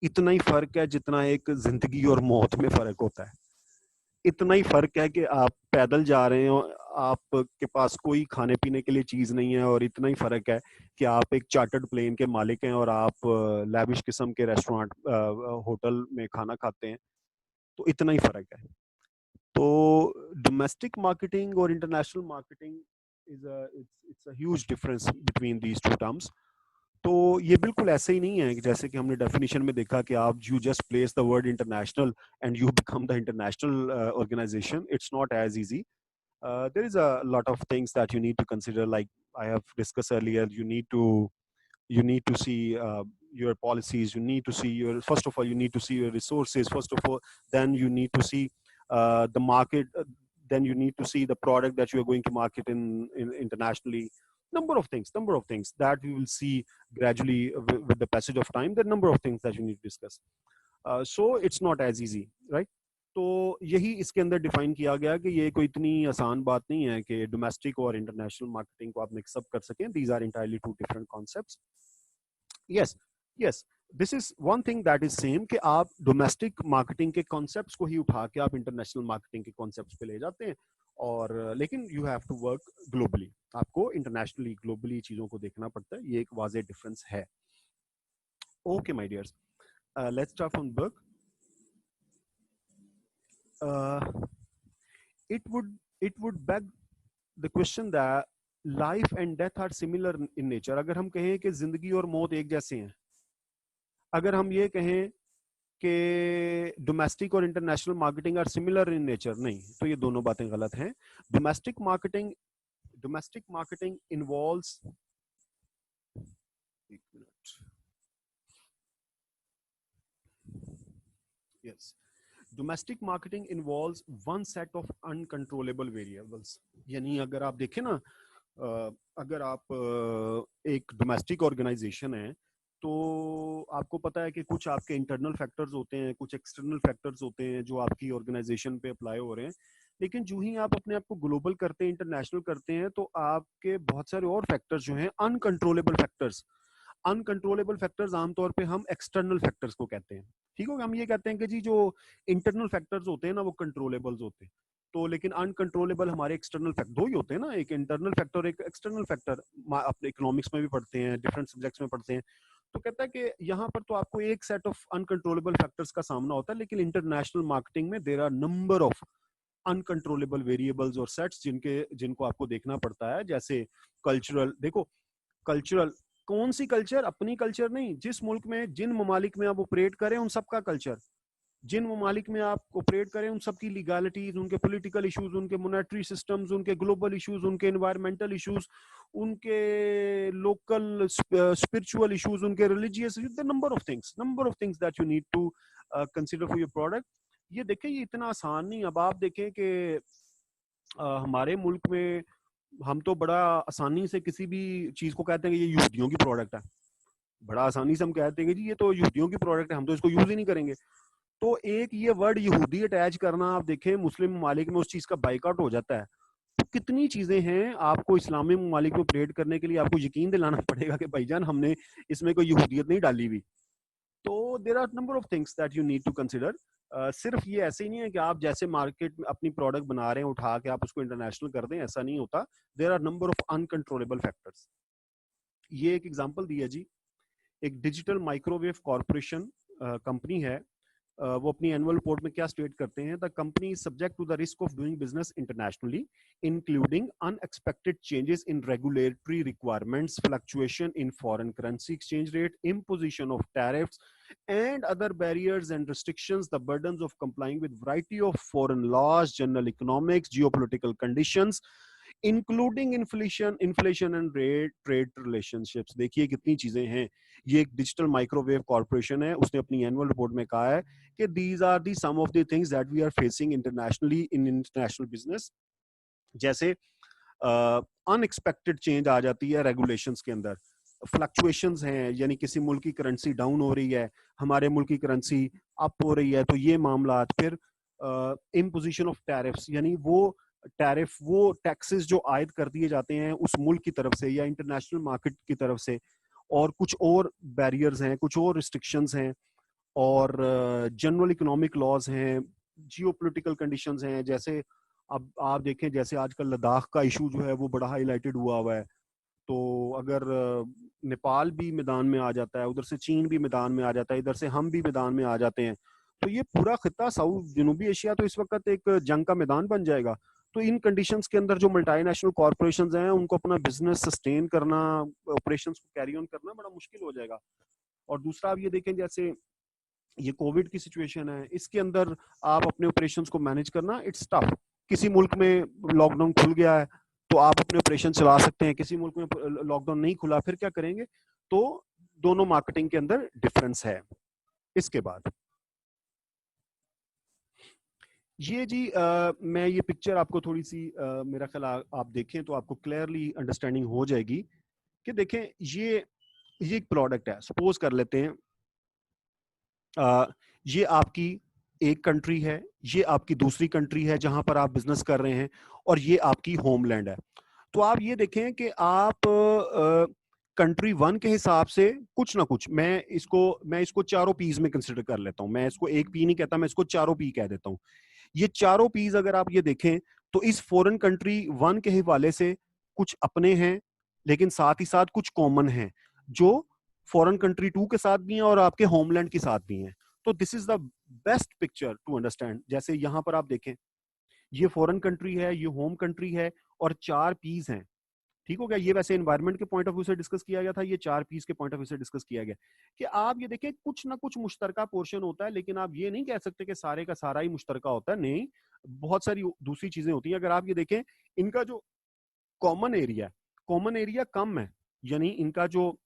इतना ही फर्क है जितना एक जिंदगी और मौत में फर्क होता है। इतना ही फर्क है कि आप पैदल जा रहे हो, आपके पास कोई खाने पीने के लिए चीज नहीं है, और इतना ही फर्क है कि आप एक चार्टर्ड प्लेन के मालिक हैं और आप लैविश किस्म के रेस्टोरेंट, होटल में खाना खाते हैं। तो इतना ही फर्क है। तो डोमेस्टिक मार्केटिंग और international marketing it's a huge difference between these two terms. तो ये बिल्कुल ऐसे ही नहीं है कि जैसे कि हमने डेफिनेशन में देखा कि आप you just place the word international and you become the international organization. It's not as easy. There is a lot of things that you need to consider, like I have discussed earlier. You need to see your policies. You need to see your, first of all, you need to see your resources first of all. Then you need to see the market. Then you need to see the product that you are going to market in internationally. Number of things that we will see gradually with the passage of time. There are number of things that you need to discuss. So it's not as easy, right? तो यही इसके अंदर define किया गया कि ये कोई इतनी आसान बात नहीं है कि डोमेस्टिक और इंटरनेशनल मार्केटिंग को आप मिक्सअप कर सकें. These are entirely two different concepts. Yes, yes, this is one thing that is same कि आप डोमेस्टिक मार्केटिंग के कॉन्सेप्ट्स को ही उठा के आप इंटरनेशनल मार्केटिंग के कॉन्सेप्ट्स पे ले जाते हैं, और लेकिन you have to work globally. आपको इंटरनेशनली, ग्लोबली चीजों को देखना पड़ता है. ये एक वाज़ेह डिफरेंस है. Okay my dears, let's start from the book. it would beg the question that life and death are similar in nature. अगर हम कहें कि जिंदगी और मौत एक जैसे हैं, अगर हम ये कहें कि डोमेस्टिक और international marketing are similar in nature, नहीं, तो ये दोनों बातें गलत हैं. डोमेस्टिक मार्केटिंग इन्वॉल्व्स, एक minute, yes, domestic marketing involves one set of uncontrollable variables. यानी अगर आप देखें ना, अगर आप एक डोमेस्टिक ऑर्गेनाइजेशन है तो आपको पता है कि कुछ आपके इंटरनल फैक्टर्स होते हैं, कुछ एक्सटर्नल फैक्टर्स होते हैं जो आपकी ऑर्गेनाइजेशन पे अप्लाई हो रहे हैं. लेकिन जो ही आप अपने आप को ग्लोबल करते हैं, इंटरनेशनल करते हैं, तो आपके बहुत सारे और फैक्टर्स जो हैं अनकंट्रोलेबल फैक्टर्स. अनकंट्रोलेबल फैक्टर्स आमतौर पे हम एक्सटर्नल फैक्टर्स को कहते हैं. ठीक होगा? हम ये कहते हैं कि जी जो इंटरनल फैक्टर्स होते हैं ना वो कंट्रोलेबल्स होते हैं. तो लेकिन अनकंट्रोलेबल हमारे एक्सटर्नल फैक्टर दो ही होते हैं ना, एक इंटरनल फैक्टर, एक एक्सटर्नल फैक्टर. अपने इकोनॉमिक्स में भी पढ़ते हैं, डिफरेंट सब्जेक्ट्स में पढ़ते हैं. तो कहता है कि यहाँ पर तो आपको एक सेट ऑफ अनकंट्रोलेबल फैक्टर्स का सामना होता है, लेकिन इंटरनेशनल मार्केटिंग में there are number of uncontrollable variables और सेट्स जिनको आपको देखना पड़ता है. जैसे कल्चरल, देखो कल्चरल, कौन सी कल्चर? अपनी कल्चर नहीं, जिस मुल्क में, जिन ममालिक में आप ऑपरेट करें उन सबका कल्चर, जिन ममालिक में आप ऑपरेट करें उन सबकी लीगैलिटीज, उनके पॉलिटिकल इश्यूज, उनके मॉनेटरी सिस्टम्स, उनके ग्लोबल इश्यूज, उनके एनवायरमेंटल इश्यूज, उनके लोकल स्पिरिचुअल इश्यूज, उनके religious issues. Number of things that you need to consider for your product. ये देखें, ये इतना आसान नहीं. अब आप देखें कि हमारे मुल्क में हम तो बड़ा आसानी से किसी भी चीज को कहते हैं कि ये यहूदियों की प्रोडक्ट है, बड़ा आसानी से हम कहते हैं कि जी ये तो यहूदियों की प्रोडक्ट है, हम तो इसको यूज ही नहीं करेंगे। तो एक ये वर्ड यहूदी अटैच करना, आप देखें मुस्लिम ममालिक में उस चीज का बाइकआउट हो जाता है। तो कितनी चीजें हैं, आपको इस्लामी ममालिक में ऑपरेट करने के लिए आपको यकीन दिलाना पड़ेगा कि भाईजान हमने इसमें कोई यहूदियत नहीं डाली हुई। तो there are number of things that you need to consider. सिर्फ ये ऐसे ही नहीं है कि आप जैसे मार्केट में अपनी प्रोडक्ट बना रहे हैं उठा के आप उसको इंटरनेशनल कर दें, ऐसा नहीं होता। There are number of uncontrollable factors. ये एक एग्जांपल दिया जी, एक डिजिटल माइक्रोवेव कॉर्पोरेशन कंपनी है। वो अपनी एनुअल रिपोर्ट में क्या स्टेट करते हैं, the company is subject to the risk of doing business internationally including unexpected changes in regulatory requirements, fluctuation in foreign currency exchange rate, imposition of tariffs and other barriers and restrictions, the burdens of complying with variety of foreign laws, general economics, geopolitical conditions including inflation and trade relationships. देखिए कितनी चीजें हैं। ये एक digital microwave corporation है, उसने अपनी annual report में कहा है कि these are the some of the things that we are facing internationally in international business. जैसे अनएक्सपेक्टेड चेंज आ जाती है रेगुलेशंस के अंदर, फ्लक्चुएशंस हैं, यानी किसी मुल्क की करेंसी डाउन हो रही है, हमारे मुल्क की करेंसी अप हो रही है, तो ये मामला। फिर इम्पोजिशन ऑफ टैरिफ्स, यानी वो टैरिफ, वो टैक्सेस जो आयद कर दिए जाते हैं उस मुल्क की तरफ से या इंटरनेशनल मार्केट की तरफ से, और कुछ और बैरियर्स हैं, कुछ और रिस्ट्रिक्शंस हैं, और जनरल इकोनॉमिक लॉज हैं, जियोपॉलिटिकल कंडीशंस हैं। जैसे अब आप देखें, जैसे आजकल लद्दाख का इशू जो है वो बड़ा हाईलाइटेड हुआ है। तो अगर नेपाल भी मैदान में आ जाता है, उधर से चीन भी मैदान में आ जाता है, इधर से हम भी मैदान में आ जाते हैं, तो ये पूरा खिता साउथ जनूबी एशिया तो इस वक्त एक जंग का मैदान बन जाएगा। तो इन कंडीशंस के अंदर जो मल्टीनेशनल कॉर्पोरेशंस हैं उनको अपना बिजनेस सस्टेन करना, ऑपरेशंस को कैरी ऑन करना बड़ा मुश्किल हो जाएगा। और दूसरा आप ये देखें, जैसे ये कोविड की सिचुएशन है, इसके अंदर आप अपने ऑपरेशंस को मैनेज करना इट्स टफ। किसी मुल्क में लॉकडाउन खुल गया है तो आप अपने ऑपरेशन चला सकते हैं, किसी मुल्क में लॉकडाउन नहीं खुला, फिर क्या करेंगे? तो दोनों मार्केटिंग के अंदर डिफरेंस है। इसके बाद ये जी मैं ये पिक्चर आपको थोड़ी सी मेरा ख्याल आप देखें तो आपको क्लियरली अंडरस्टैंडिंग हो जाएगी कि देखें ये एक प्रोडक्ट है, सपोज कर लेते हैं ये आपकी एक कंट्री है, ये आपकी दूसरी कंट्री है जहां पर आप बिजनेस कर रहे हैं, और ये आपकी होमलैंड है। तो आप ये देखें कि आप कंट्री वन के हिसाब से कुछ ना कुछ, मैं इसको चारों पीस में कंसिडर कर लेता हूं। मैं इसको एक पी नहीं कहता, मैं इसको चारों पी कह देता हूं। ये चारों पीस अगर आप ये देखें तो इस फॉरेन कंट्री वन के हवाले से कुछ अपने हैं, लेकिन साथ ही साथ कुछ कॉमन हैं जो फॉरेन कंट्री टू के साथ भी हैं और आपके होमलैंड के साथ भी हैं। तो this is the best picture to understand. जैसे यहां पर आप देखें, ये फॉरेन कंट्री है, ये होम कंट्री है, और चार पीस हैं। ठीक हो गया? ये वैसे एनवायरनमेंट के पॉइंट ऑफ व्यू से डिस्कस किया गया था, ये चार पीस के पॉइंट ऑफ व्यू से डिस्कस किया गया कि आप ये देखें कुछ ना कुछ मुश्तरका पोर्शन होता है, लेकिन आप ये नहीं कह सकते कि सारे का सारा ही मुश्तरका होता है। नहीं, बहुत सारी दूसरी चीजें होती हैं। अगर आप ये देखें, इनका जो कॉमन एरिया कम है, यानी इनका जो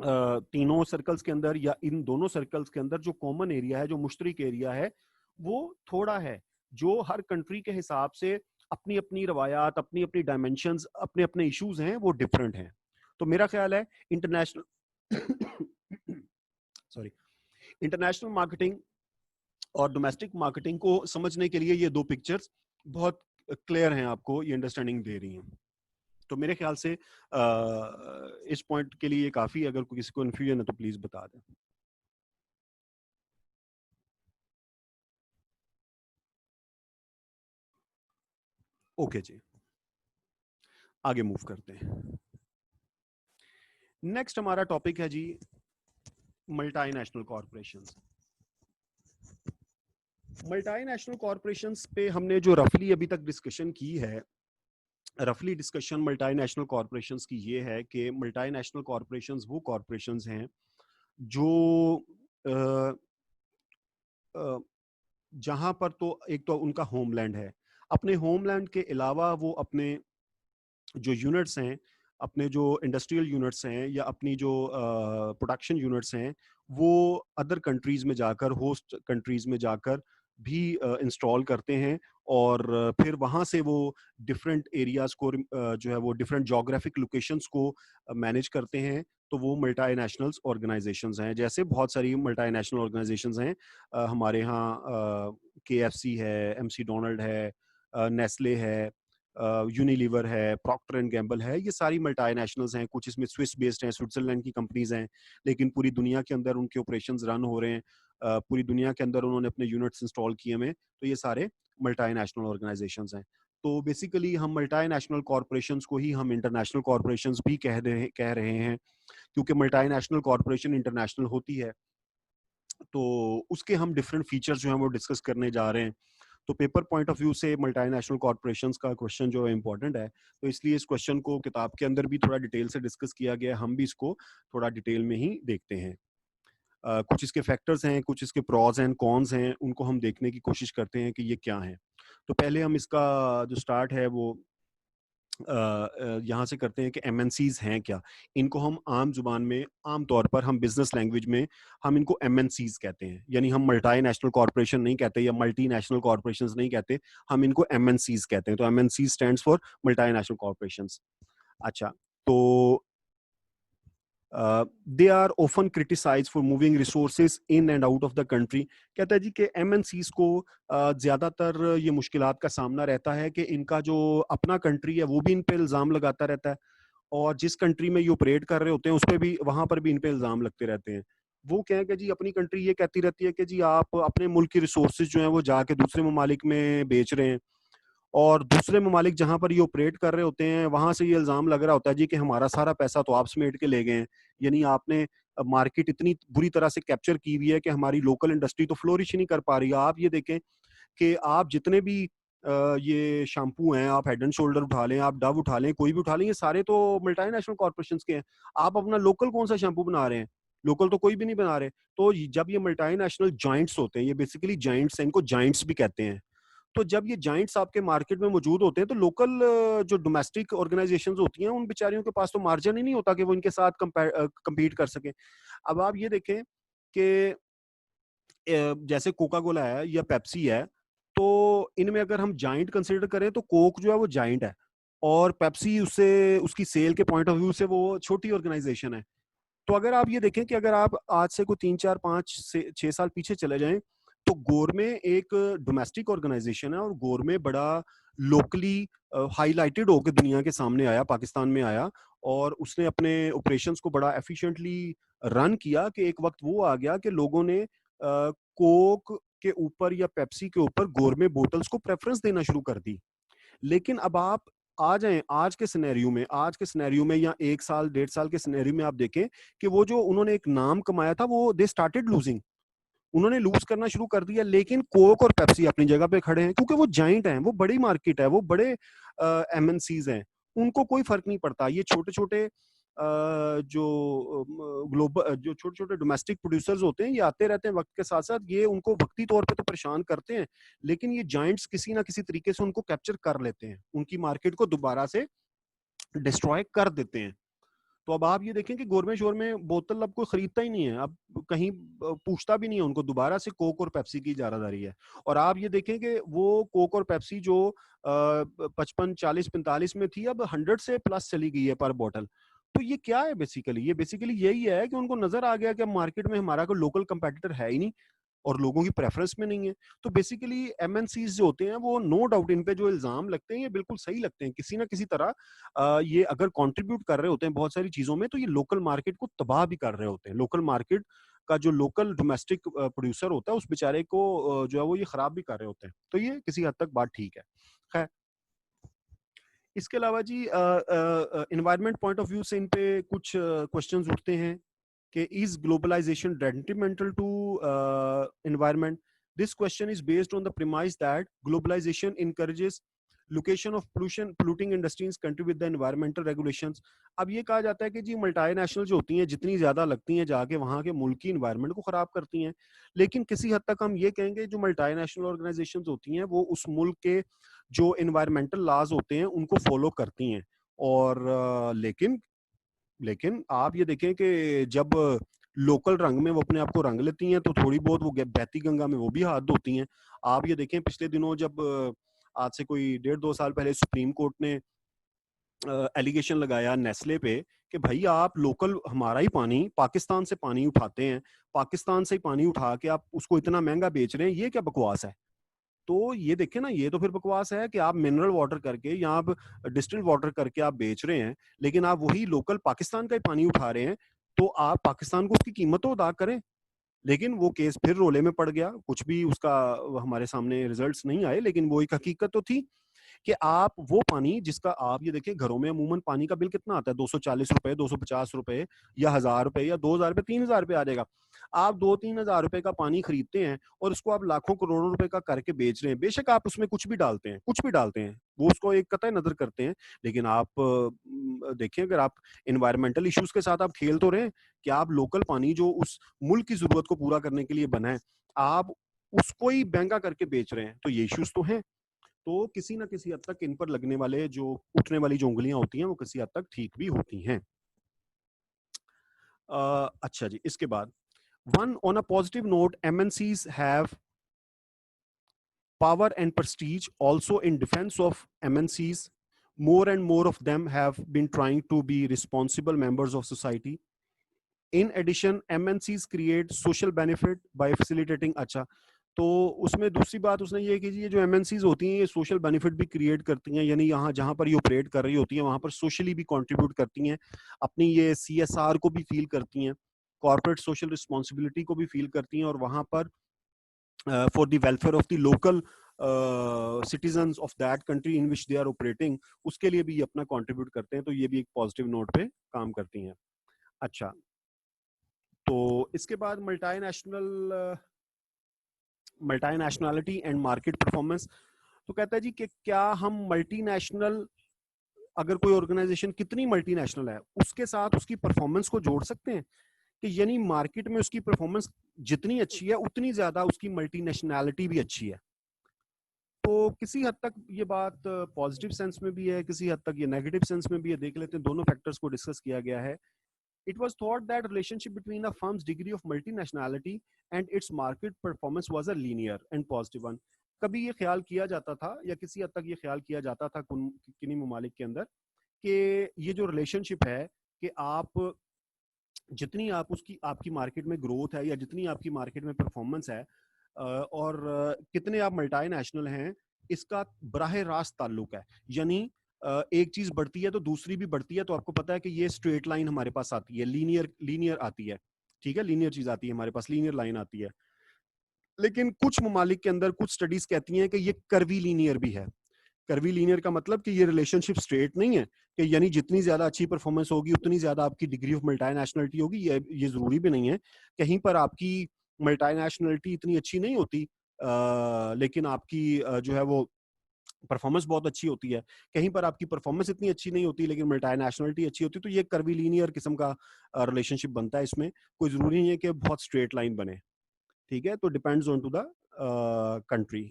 तीनों सर्कल्स के अंदर या इन दोनों सर्कल्स के अंदर जो कॉमन एरिया है, जो मुश्तरक एरिया है, वो थोड़ा है। जो हर कंट्री के हिसाब से अपनी अपनी रवायात, अपनी अपनी डायमेंशंस, अपने अपने इश्यूज हैं, वो डिफरेंट हैं। तो मेरा ख्याल है इंटरनेशनल सॉरी इंटरनेशनल मार्केटिंग और डोमेस्टिक मार्केटिंग को समझने के लिए ये दो पिक्चर्स बहुत क्लियर हैं, आपको ये अंडरस्टैंडिंग दे रही हैं। तो मेरे ख्याल से इस पॉइंट के लिए काफी, अगर किसी को कंफ्यूजन है तो प्लीज बता दें। ओके जी, आगे मूव करते हैं। नेक्स्ट हमारा टॉपिक है जी मल्टीनेशनल कॉर्पोरेशंस। मल्टीनेशनल कॉर्पोरेशंस पे हमने जो रफली अभी तक डिस्कशन की है, रफली डिस्कशन मल्टीनेशनल कॉर्पोरेशंस की ये है कि मल्टीनेशनल कॉर्पोरेशंस वो कॉर्पोरेशंस हैं जो जहां पर तो एक तो उनका होमलैंड है, अपने होमलैंड के अलावा वो अपने जो यूनिट्स हैं, अपने जो इंडस्ट्रियल यूनिट्स हैं या अपनी जो प्रोडक्शन यूनिट्स हैं, वो अदर कंट्रीज में जाकर, होस्ट कंट्रीज में जाकर भी इंस्टॉल करते हैं और फिर वहाँ से वो डिफरेंट एरियाज़ को जो है वो डिफरेंट ज्योग्राफिक लोकेशंस को मैनेज करते हैं। तो वो मल्टीनेशनल्स ऑर्गेनाइजेशंस हैं। जैसे बहुत सारी मल्टीनेशनल ऑर्गेनाइजेशंस हैं हमारे यहाँ केएफसी है, एमसी डोनाल्ड है, नेस्ले है, यूनिलीवर है, प्रॉक्टर एंड गैम्बल है, ये सारी मल्टीनेशनल्स हैं। कुछ इसमें स्विस बेस्ड हैं, स्विट्जरलैंड की कंपनीज़ हैं, लेकिन पूरी दुनिया के अंदर उनके ऑपरेशंस रन हो रहे हैं। पूरी दुनिया के अंदर उन्होंने अपने यूनिट्स इंस्टॉल किए हुए हैं। तो ये सारे मल्टीनेशनल ऑर्गेनाइजेशंस हैं। तो बेसिकली हम मल्टीनेशनल कॉर्पोरेशंस को ही हम इंटरनेशनल कॉर्पोरेशंस भी कह रहे हैं, क्योंकि मल्टीनेशनल कॉर्पोरेशन इंटरनेशनल होती है। तो उसके हम डिफरेंट फीचर्स जो हैं वो डिस्कस करने जा रहे हैं। तो पेपर पॉइंट ऑफ व्यू से मल्टीनेशनल कॉर्पोरेशंस का क्वेश्चन जो है इंपॉर्टेंट है, तो इसलिए इस क्वेश्चन को किताब के अंदर भी थोड़ा डिटेल से डिस्कस किया गया है, हम भी इसको थोड़ा डिटेल में ही देखते हैं। कुछ इसके फैक्टर्स हैं, कुछ इसके प्रॉज एंड कॉन्स हैं, उनको हम देखने की कोशिश करते हैं कि ये क्या है। तो पहले हम इसका जो स्टार्ट है वो यहाँ से करते हैं कि एमएनसीज हैं क्या। इनको हम आम जुबान में, आम तौर पर हम बिजनेस लैंग्वेज में हम इनको एमएनसीज कहते हैं, यानी हम मल्टीनेशनल कॉर्पोरेशन नहीं कहते या मल्टीनेशनल कॉर्पोरेशंस नहीं कहते, हम इनको एमएनसीज कहते हैं। तो MNC stands for multinational corporations. अच्छा, तो they are often criticize for moving resources in and out of the country. कहता है जी कि एमएनसीज को ज्यादातर ये मुश्किलात का सामना रहता है कि इनका जो अपना कंट्री है वो भी इन पे इल्जाम लगाता रहता है, और जिस कंट्री में ये ऑपरेट कर रहे होते हैं उस पे भी, वहां पर भी इन पे इल्जाम लगते रहते हैं। वो क्या है कि जी अपनी कंट्री ये कहती रहती है कि जी आप अपने मुल्क की रिसोर्सेज जो है वो जाके दूसरे ममालिक में बेच रहे हैं, और दूसरे ममालिक जहाँ पर ये ऑपरेट कर रहे होते हैं वहां से ये इल्ज़ाम लग रहा होता है जी कि हमारा सारा पैसा तो आप समेट के ले गए हैं। यानी आपने मार्केट इतनी बुरी तरह से कैप्चर की हुई है कि हमारी लोकल इंडस्ट्री तो फ्लोरिश ही नहीं कर पा रही है। आप ये देखें कि आप जितने भी ये शैम्पू हैं, आप हेड एंड शोल्डर उठा लें, आप डव उठा लें, कोई भी उठा लें, ये सारे तो मल्टीनेशनल कॉर्पोरेशंस के हैं। आप अपना लोकल कौन सा शैम्पू बना रहे हैं? लोकल तो कोई भी नहीं बना रहे। तो जब ये मल्टीनेशनल जाइंट्स होते हैं, ये बेसिकली जाइंट्स हैं, इनको जाइंट्स भी कहते हैं। तो जब ये जाइंट्स आपके मार्केट में मौजूद होते हैं तो लोकल जो डोमेस्टिक ऑर्गेनाइजेशंस होती हैं उन बेचारियों के पास तो मार्जिन ही नहीं होता कि वो इनके साथ compete कर सकें। अब आप ये देखें कि जैसे कोका कोला है या पेप्सी है, तो इनमें अगर हम जाइंट कंसिडर करें तो कोक जो है वो जाइंट है, और पेप्सी उससे, उसकी सेल के पॉइंट ऑफ व्यू से वो छोटी ऑर्गेनाइजेशन है। तो अगर आप ये देखें कि अगर आप आज से कोई 3 4 5 6 साल पीछे चले जाएं, तो गोरमे एक डोमेस्टिक ऑर्गेनाइजेशन है, और गोरमे बड़ा लोकली हाईलाइटेड होकर दुनिया के सामने आया, पाकिस्तान में आया, और उसने अपने ऑपरेशंस को बड़ा एफिशिएंटली रन किया कि एक वक्त वो आ गया कि लोगों ने कोक के ऊपर या पेप्सी के ऊपर गोरमे बोटल्स को प्रेफरेंस देना शुरू कर दी। लेकिन अब आप आ जाएं आज के सिनेरियो में या 1 साल 1.5 साल के सिनेरियो में आप देखें कि वो जो उन्होंने एक नाम कमाया था वो दे स्टार्टेड लूजिंग, उन्होंने लूज करना शुरू कर दिया। लेकिन कोक और पेप्सी अपनी जगह पे खड़े हैं, क्योंकि वो जाइंट हैं, वो बड़ी मार्केट है, वो बड़े एमएनसीज हैं, उनको कोई फर्क नहीं पड़ता। ये छोटे छोटे जो ग्लोबल, जो छोटे छोटे डोमेस्टिक प्रोड्यूसर्स होते हैं, ये आते रहते हैं वक्त के साथ साथ, ये उनको वक्ती तौर पे तो परेशान करते हैं, लेकिन ये जाइंट्स किसी ना किसी तरीके से उनको कैप्चर कर लेते हैं, उनकी मार्केट को दोबारा से डिस्ट्रॉय कर देते हैं। तो अब आप ये देखें कि गोरमे शोर में बोतल अब कोई खरीदता ही नहीं है, अब कहीं पूछता भी नहीं है, उनको दोबारा से कोक और पेप्सी की इजारादारी है। और आप ये देखें कि वो कोक और पेप्सी जो 55 40 45 में थी, अब 100 से प्लस चली गई है पर बोतल। तो ये क्या है बेसिकली? ये बेसिकली यही है कि उनको नजर आ गया कि मार्केट में हमारा कोई लोकल कंपेटिटर है ही नहीं, और लोगों की प्रेफरेंस में नहीं है। तो बेसिकली एमएनसीज जो होते हैं वो, नो डाउट, इन पे जो इल्जाम लगते हैं ये बिल्कुल सही लगते हैं, किसी ना किसी तरह ये अगर कंट्रीब्यूट कर रहे होते हैं बहुत सारी चीजों में, तो ये लोकल मार्केट को तबाह भी कर रहे होते हैं। लोकल मार्केट का जो लोकल डोमेस्टिक प्रोड्यूसर होता है उस बेचारे को जो है वो ये खराब भी कर रहे होते हैं। तो ये किसी हद तक बात ठीक है। खैर, इसके अलावा जी एनवायरनमेंट पॉइंट ऑफ व्यू से इन पे कुछ क्वेश्चंस उठते हैं कि is globalization detrimental to environment? This question is based on the premise that globalization encourages location of polluting industries country with the environmental regulations. अब ये कहा जाता है कि जी मल्टीनेशनल जो होती हैं जितनी ज्यादा लगती हैं जाके वहाँ के मुल्क की इन्वायरमेंट को खराब करती हैं, लेकिन किसी हद तक हम ये कहेंगे जो मल्टीनेशनल ऑर्गेनाइजेशंस होती हैं वो उस मुल्क के जो इन्वायरमेंटल लॉज होते हैं उनको फॉलो करती हैं। और लेकिन लेकिन आप ये देखें कि जब लोकल रंग में वो अपने आप को रंग लेती हैं, तो थोड़ी बहुत वो बहती गंगा में वो भी हाथ धोती हैं। आप ये देखें, पिछले दिनों जब आज से कोई 1.5-2 साल पहले सुप्रीम कोर्ट ने एलिगेशन लगाया नेस्ले पे कि भाई आप लोकल हमारा ही पानी, पाकिस्तान से पानी उठाते हैं, पाकिस्तान से ही पानी उठा के आप उसको इतना महंगा बेच रहे हैं, ये क्या बकवास है। तो ये देखें ना, ये तो फिर बकवास है कि आप मिनरल वाटर करके या आप डिस्टिल्ड वाटर करके आप बेच रहे हैं, लेकिन आप वही लोकल पाकिस्तान का ही पानी उठा रहे हैं, तो आप पाकिस्तान को उसकी कीमत तो अदा करें। लेकिन वो केस फिर रोले में पड़ गया, कुछ भी उसका हमारे सामने रिजल्ट्स नहीं आए, लेकिन वो एक हकीकत तो थी कि आप वो पानी जिसका, आप ये देखिए घरों में अमूमन पानी का बिल कितना आता है, 240 रुपए, 250 रुपए, या 1000 रुपए, या 2000 रुपए, 3000 रुपए आ जाएगा। आप 2-3 हजार रुपए का पानी खरीदते हैं और उसको आप लाखों करोड़ों रुपए का करके बेच रहे हैं। बेशक आप उसमें कुछ भी डालते हैं, कुछ भी डालते हैं, वो उसको एक कतई नजर करते हैं, लेकिन आप देखिए, अगर आप इन्वायरमेंटल इश्यूज के साथ आप खेल तो रहे हैं कि आप लोकल पानी जो उस मुल्क की जरूरत को पूरा करने के लिए बना है, आप उसको ही महंगा करके बेच रहे हैं, तो ये इश्यूज तो हैं। तो किसी ना किसी हद तक इन पर लगने वाले जो उठने वाली जो उंगलियां होती हैं वो किसी हद तक ठीक भी होती हैं। अच्छा जी, इसके बाद one on a positive note, MNCs have power and prestige also in defense of MNCs. More and more of them have been trying to be responsible members of society. In addition, MNCs create social benefit by facilitating, अच्छा, तो उसमें दूसरी बात उसने ये की, ये जो MNCs होती हैं ये सोशल बेनिफिट भी क्रिएट करती हैं, यानी यहाँ जहाँ पर ये ऑपरेट कर रही होती हैं वहाँ पर सोशली भी कंट्रीब्यूट करती हैं, अपनी ये CSR को भी फील करती हैं, कॉर्पोरेट सोशल रिस्पॉन्सिबिलिटी को भी फील करती हैं, और वहाँ पर for the welfare of the local citizens of that country in which they are operating, उसके लिए भी ये अपना कंट्रीब्यूट करते हैं, तो ये भी एक पॉजिटिव नोट पे काम करती हैं। अच्छा, तो इसके बाद मल्टीनेशनलिटी एंड मार्केट परफॉर्मेंस, तो कहता है जी कि क्या हम मल्टीनेशनल, अगर कोई ऑर्गेनाइजेशन कितनी मल्टीनेशनल है उसके साथ उसकी परफॉर्मेंस को जोड़ सकते हैं, कि यानी मार्केट में उसकी परफॉर्मेंस जितनी अच्छी है उतनी ज्यादा उसकी मल्टीनेशनैलिटी भी अच्छी है। तो किसी हद तक ये बात पॉजिटिव सेंस में भी है, किसी हद तक ये नेगेटिव सेंस में भी है, देख लेते हैं, दोनों फैक्टर्स को डिस्कस किया गया है। It was thought that relationship between a firm's degree of multinationality and its market performance was a linear and positive one. कभी ये ख्याल किया जाता था, या किसी हद तक ये ख्याल किया जाता था किन्हीं ममालिक के अंदर, कि ये जो रिलेशनशिप है कि आप जितनी आप उसकी आपकी मार्केट में ग्रोथ है, या जितनी आपकी मार्केट में परफॉर्मेंस है, और कितने आप मल्टीनेशनल हैं, इसका बराह रास्त ताल्लुक है। यानी एक चीज बढ़ती है तो दूसरी भी बढ़ती है, तो आपको पता है कि ये स्ट्रेट लाइन हमारे पास आती है, लीनियर आती है, ठीक है, लीनियर चीज आती है हमारे पास, लीनियर लाइन आती है। लेकिन कुछ ममालिक के अंदर कुछ स्टडीज कहती हैं कि ये कर्वी लीनियर भी है। कर्वी लीनियर का मतलब कि ये रिलेशनशिप स्ट्रेट नहीं है, कि यानी जितनी ज्यादा अच्छी परफॉर्मेंस होगी उतनी ज्यादा आपकी डिग्री ऑफ मल्टीनेशनलिटी होगी, ये जरूरी भी नहीं है। कहीं पर आपकी मल्टीनेशनलिटी इतनी अच्छी नहीं होती, लेकिन आपकी जो है वो परफॉर्मेंस बहुत अच्छी होती है। कहीं पर आपकी परफॉर्मेंस इतनी अच्छी नहीं होती लेकिन मल्टीनेशनलिटी अच्छी होती है, तो ये कर्वी लीनियर किस्म का रिलेशनशिप बनता है। इसमें कोई जरूरी नहीं है कि बहुत स्ट्रेट लाइन बने, ठीक है, तो depends on to the country,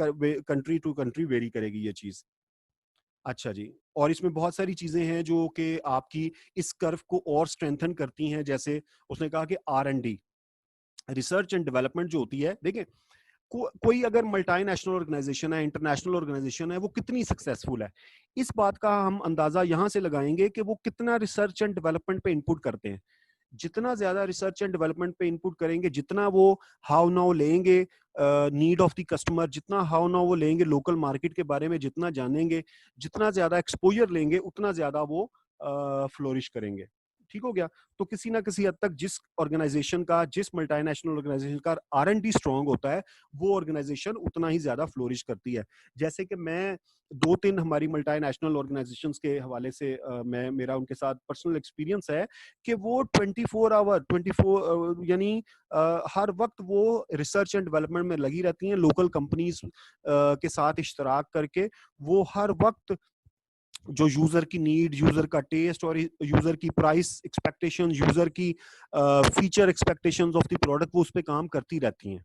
country to country very करेगी ये चीज। अच्छा जी, और इसमें बहुत सारी चीजें हैं जो कि आपकी इस कर्व को और स्ट्रेंथन करती हैं, जैसे उसने कहा कि R&D, रिसर्च एंड डेवलपमेंट जो होती है, देखिए कोई अगर मल्टीनेशनल ऑर्गेनाइजेशन है, इंटरनेशनल ऑर्गेनाइजेशन है, वो कितनी सक्सेसफुल है, इस बात का हम अंदाजा यहां से लगाएंगे कि वो कितना रिसर्च एंड डेवलपमेंट पे इनपुट करते हैं। जितना ज्यादा रिसर्च एंड डेवलपमेंट पे इनपुट करेंगे, जितना वो हाउ नाउ लेंगे नीड ऑफ द कस्टमर, जितना हाउ नाउ वो लेंगे लोकल मार्केट के बारे में, जितना जानेंगे, जितना ज्यादा एक्सपोजर लेंगे, उतना ज्यादा वो फ्लोरिश करेंगे। ठीक हो गया। तो किसी ना किसी हद तक जिस ऑर्गेनाइजेशन का, जिस मल्टीनेशनल ऑर्गेनाइजेशन का R&D स्ट्रांग होता है, वो ऑर्गेनाइजेशन उतना ही ज्यादा फ्लोरिश करती है। जैसे कि मैं 2-3 हमारी मल्टीनेशनल ऑर्गेनाइजेशंस के हवाले से मैं मेरा उनके साथ पर्सनल एक्सपीरियंस है कि वो 24 यानी हर वक्त वो रिसर्च एंड डेवलपमेंट में लगी रहती हैं, लोकल कंपनीज के साथ इश्तराक करके वो हर वक्त जो यूजर की नीड, यूजर का टेस्ट और यूजर की प्राइस एक्सपेक्टेशन, यूजर की feature expectations of the product, वो उस पर काम करती रहती हैं,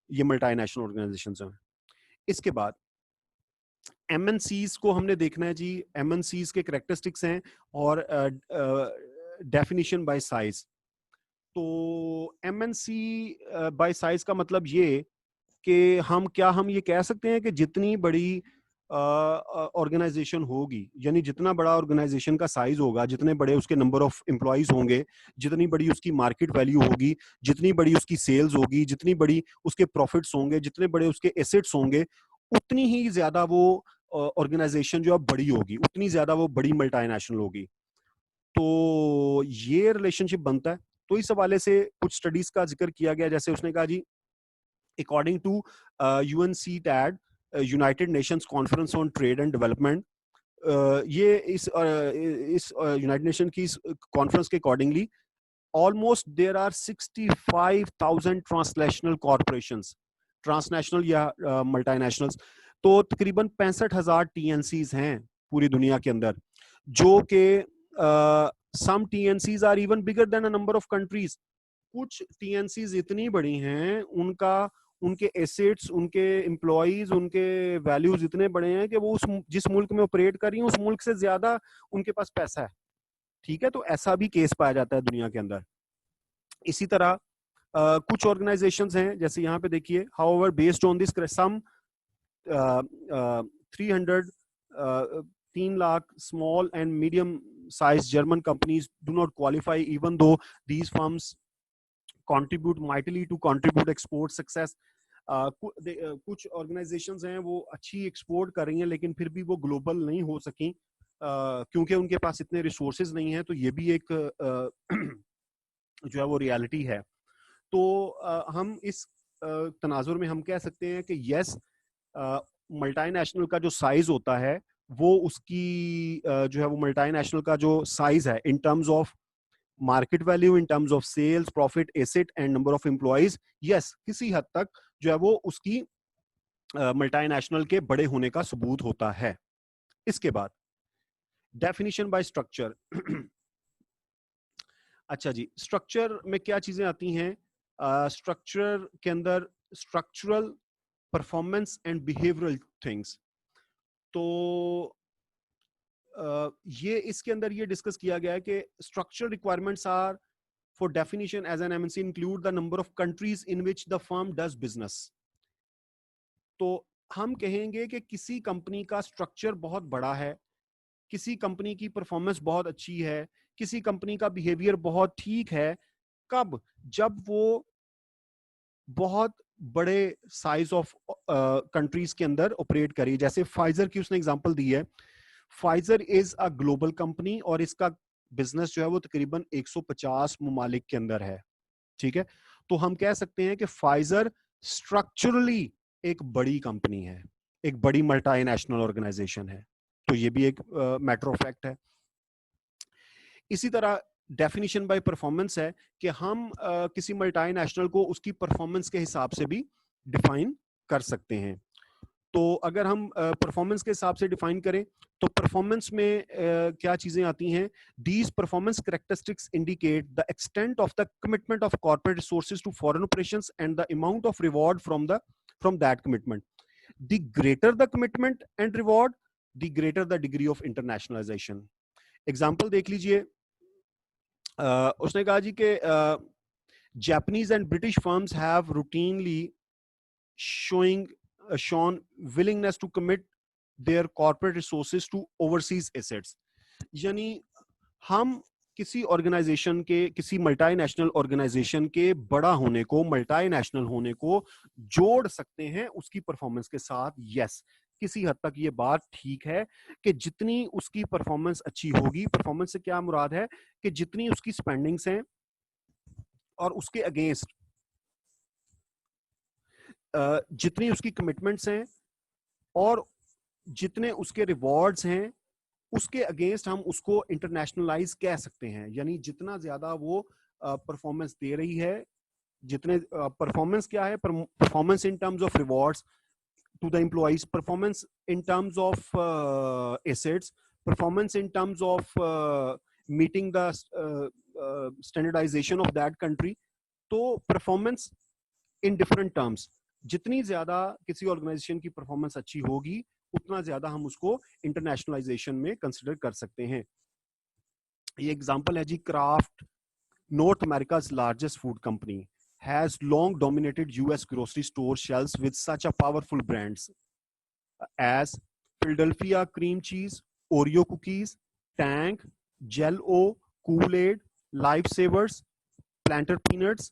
ये मल्टीनेशनल ऑर्गेनाइजेशंस हैं। इसके बाद एमएनसीज को हमने देखना है जी, एमएनसीज के कैरेक्टरिस्टिक्स हैं और डेफिनेशन बाय साइज। तो एमएनसी बाय साइज का मतलब ये कि हम ये कह सकते हैं कि जितनी बड़ी ऑर्गेनाइजेशन होगी, यानी जितना बड़ा ऑर्गेनाइजेशन का साइज होगा, जितने बड़े उसके नंबर ऑफ एम्प्लॉइज होंगे, जितनी बड़ी उसकी मार्केट वैल्यू होगी, जितनी बड़ी उसकी सेल्स होगी, जितनी बड़ी उसके प्रॉफिट्स होंगे, जितने बड़े उसके एसेट्स होंगे, उतनी ही ज्यादा वो ऑर्गेनाइजेशन जो है बड़ी होगी, उतनी ज्यादा वो बड़ी मल्टीनेशनल होगी। तो ये रिलेशनशिप बनता है। तो इस हवाले से कुछ स्टडीज का जिक्र किया गया, जैसे उसने कहा जी, according to UNCTAD, United Nations conference on trade and development, ये इस यूनाइटेड नेशन की कॉन्फ्रेंस के accordingly almost there are 65,000 transnational corporations, transnational या मल्टीनेशनल्स। तो तकरीबन 65,000 TNCs हैं पूरी दुनिया के अंदर, जो कि some TNCs are even bigger than a number of countries. कुछ TNCs इतनी बड़ी हैं, उनके एसेट्स, उनके एम्प्लॉइज, उनके वैल्यूज इतने बड़े हैं कि वो उस जिस मुल्क में ऑपरेट कर रही हैं उस मुल्क से ज्यादा उनके पास पैसा है। ठीक है, तो ऐसा भी केस पाया जाता है दुनिया के अंदर। इसी तरह कुछ ऑर्गेनाइजेशंस हैं, जैसे यहाँ पे देखिए, however based on this some 300 3 lakh small and medium sized German companies do not qualify, even though these firms contribute mightily to contribute export success. कुछ ऑर्गेनाइजेशंस हैं वो अच्छी एक्सपोर्ट कर रही हैं, लेकिन फिर भी वो ग्लोबल नहीं हो सकी क्योंकि उनके पास इतने रिसोर्सेज नहीं है। तो ये भी एक जो है वो रियलिटी है। तो हम इस तनाजुर में हम कह सकते हैं कि यस, मल्टीनेशनल का जो साइज होता है वो उसकी जो है वो मल्टीनेशनल का जो साइज है in terms of market value, in terms of sales, profit, asset and number of employees, yes, किसी हद तक जो है वो उसकी मल्टीनेशनल के बड़े होने का सबूत होता है। इसके बाद डेफिनेशन बाय स्ट्रक्चर। अच्छा जी, स्ट्रक्चर में क्या चीजें आती हैं? स्ट्रक्चर के अंदर structural, performance and behavioural things. तो ये इसके अंदर ये डिस्कस किया गया है कि structural requirements are for definition as an MNC include the number of countries in which the firm does business. तो हम कहेंगे कि किसी कंपनी का स्ट्रक्चर बहुत बड़ा है, किसी कंपनी की परफॉर्मेंस बहुत अच्छी है, किसी कंपनी का बिहेवियर बहुत ठीक है, कब? जब वो बहुत बड़े साइज ऑफ कंट्रीज के अंदर ऑपरेट करी। जैसे फाइजर की उसने एग्जांपल दी है। Pfizer is a global company और इसका बिजनेस जो है वो तकरीबन 150 ममालिक के अंदर है। ठीक है, तो हम कह सकते हैं कि फाइजर स्ट्रक्चरली एक बड़ी कंपनी है, एक बड़ी मल्टीनेशनल ऑर्गेनाइजेशन है। तो ये भी एक मैटर ऑफ फैक्ट है। इसी तरह डेफिनेशन बाय परफॉर्मेंस है कि हम किसी मल्टीनेशनल को उसकी परफॉर्मेंस के हिसाब से भी डिफाइन कर सकते हैं। तो अगर हम परफॉर्मेंस के हिसाब से डिफाइन करें तो परफॉर्मेंस में क्या चीजें आती हैं? These performance characteristics indicate the extent of the commitment of corporate resources to foreign operations and the amount of reward from that commitment. The greater the commitment and reward, the greater the degree of internationalization. Example देख लीजिए, उसने कहा जी कि Japanese and British firms have routinely shown willingness to commit their corporate resources to overseas assets। यानी हम किसी organisation के, किसी मल्टीनेशनल ऑर्गेनाइजेशन के बड़ा होने को, मल्टीनेशनल होने को जोड़ सकते हैं उसकी परफॉर्मेंस के साथ। यस, किसी हद तक ये बात ठीक है कि जितनी उसकी परफॉर्मेंस अच्छी होगी, परफॉर्मेंस से क्या मुराद है कि जितनी उसकी स्पेंडिंग्स हैं और उसके अगेंस्ट जितनी उसकी कमिटमेंट्स हैं और जितने उसके रिवॉर्ड्स हैं, उसके अगेंस्ट हम उसको इंटरनेशनलाइज कह सकते हैं। यानी जितना ज्यादा वो परफॉर्मेंस दे रही है, जितने परफॉर्मेंस क्या है? Performance in terms of rewards to the employees, performance in terms of assets, performance in terms of meeting the standardization of that country। तो performance in different terms, जितनी ज्यादा किसी ऑर्गेनाइजेशन की परफॉर्मेंस अच्छी होगी उतना ज्यादा हम उसको इंटरनेशनलाइजेशन में कंसिडर कर सकते हैं। ये एग्जांपल है जी craft, North America's largest food company has long dominated US grocery store shelves with such a powerful brands as Philadelphia cream cheese, Oreo cookies, Tang, Jell-O, Kool-Aid, Lifesavers, Planter peanuts,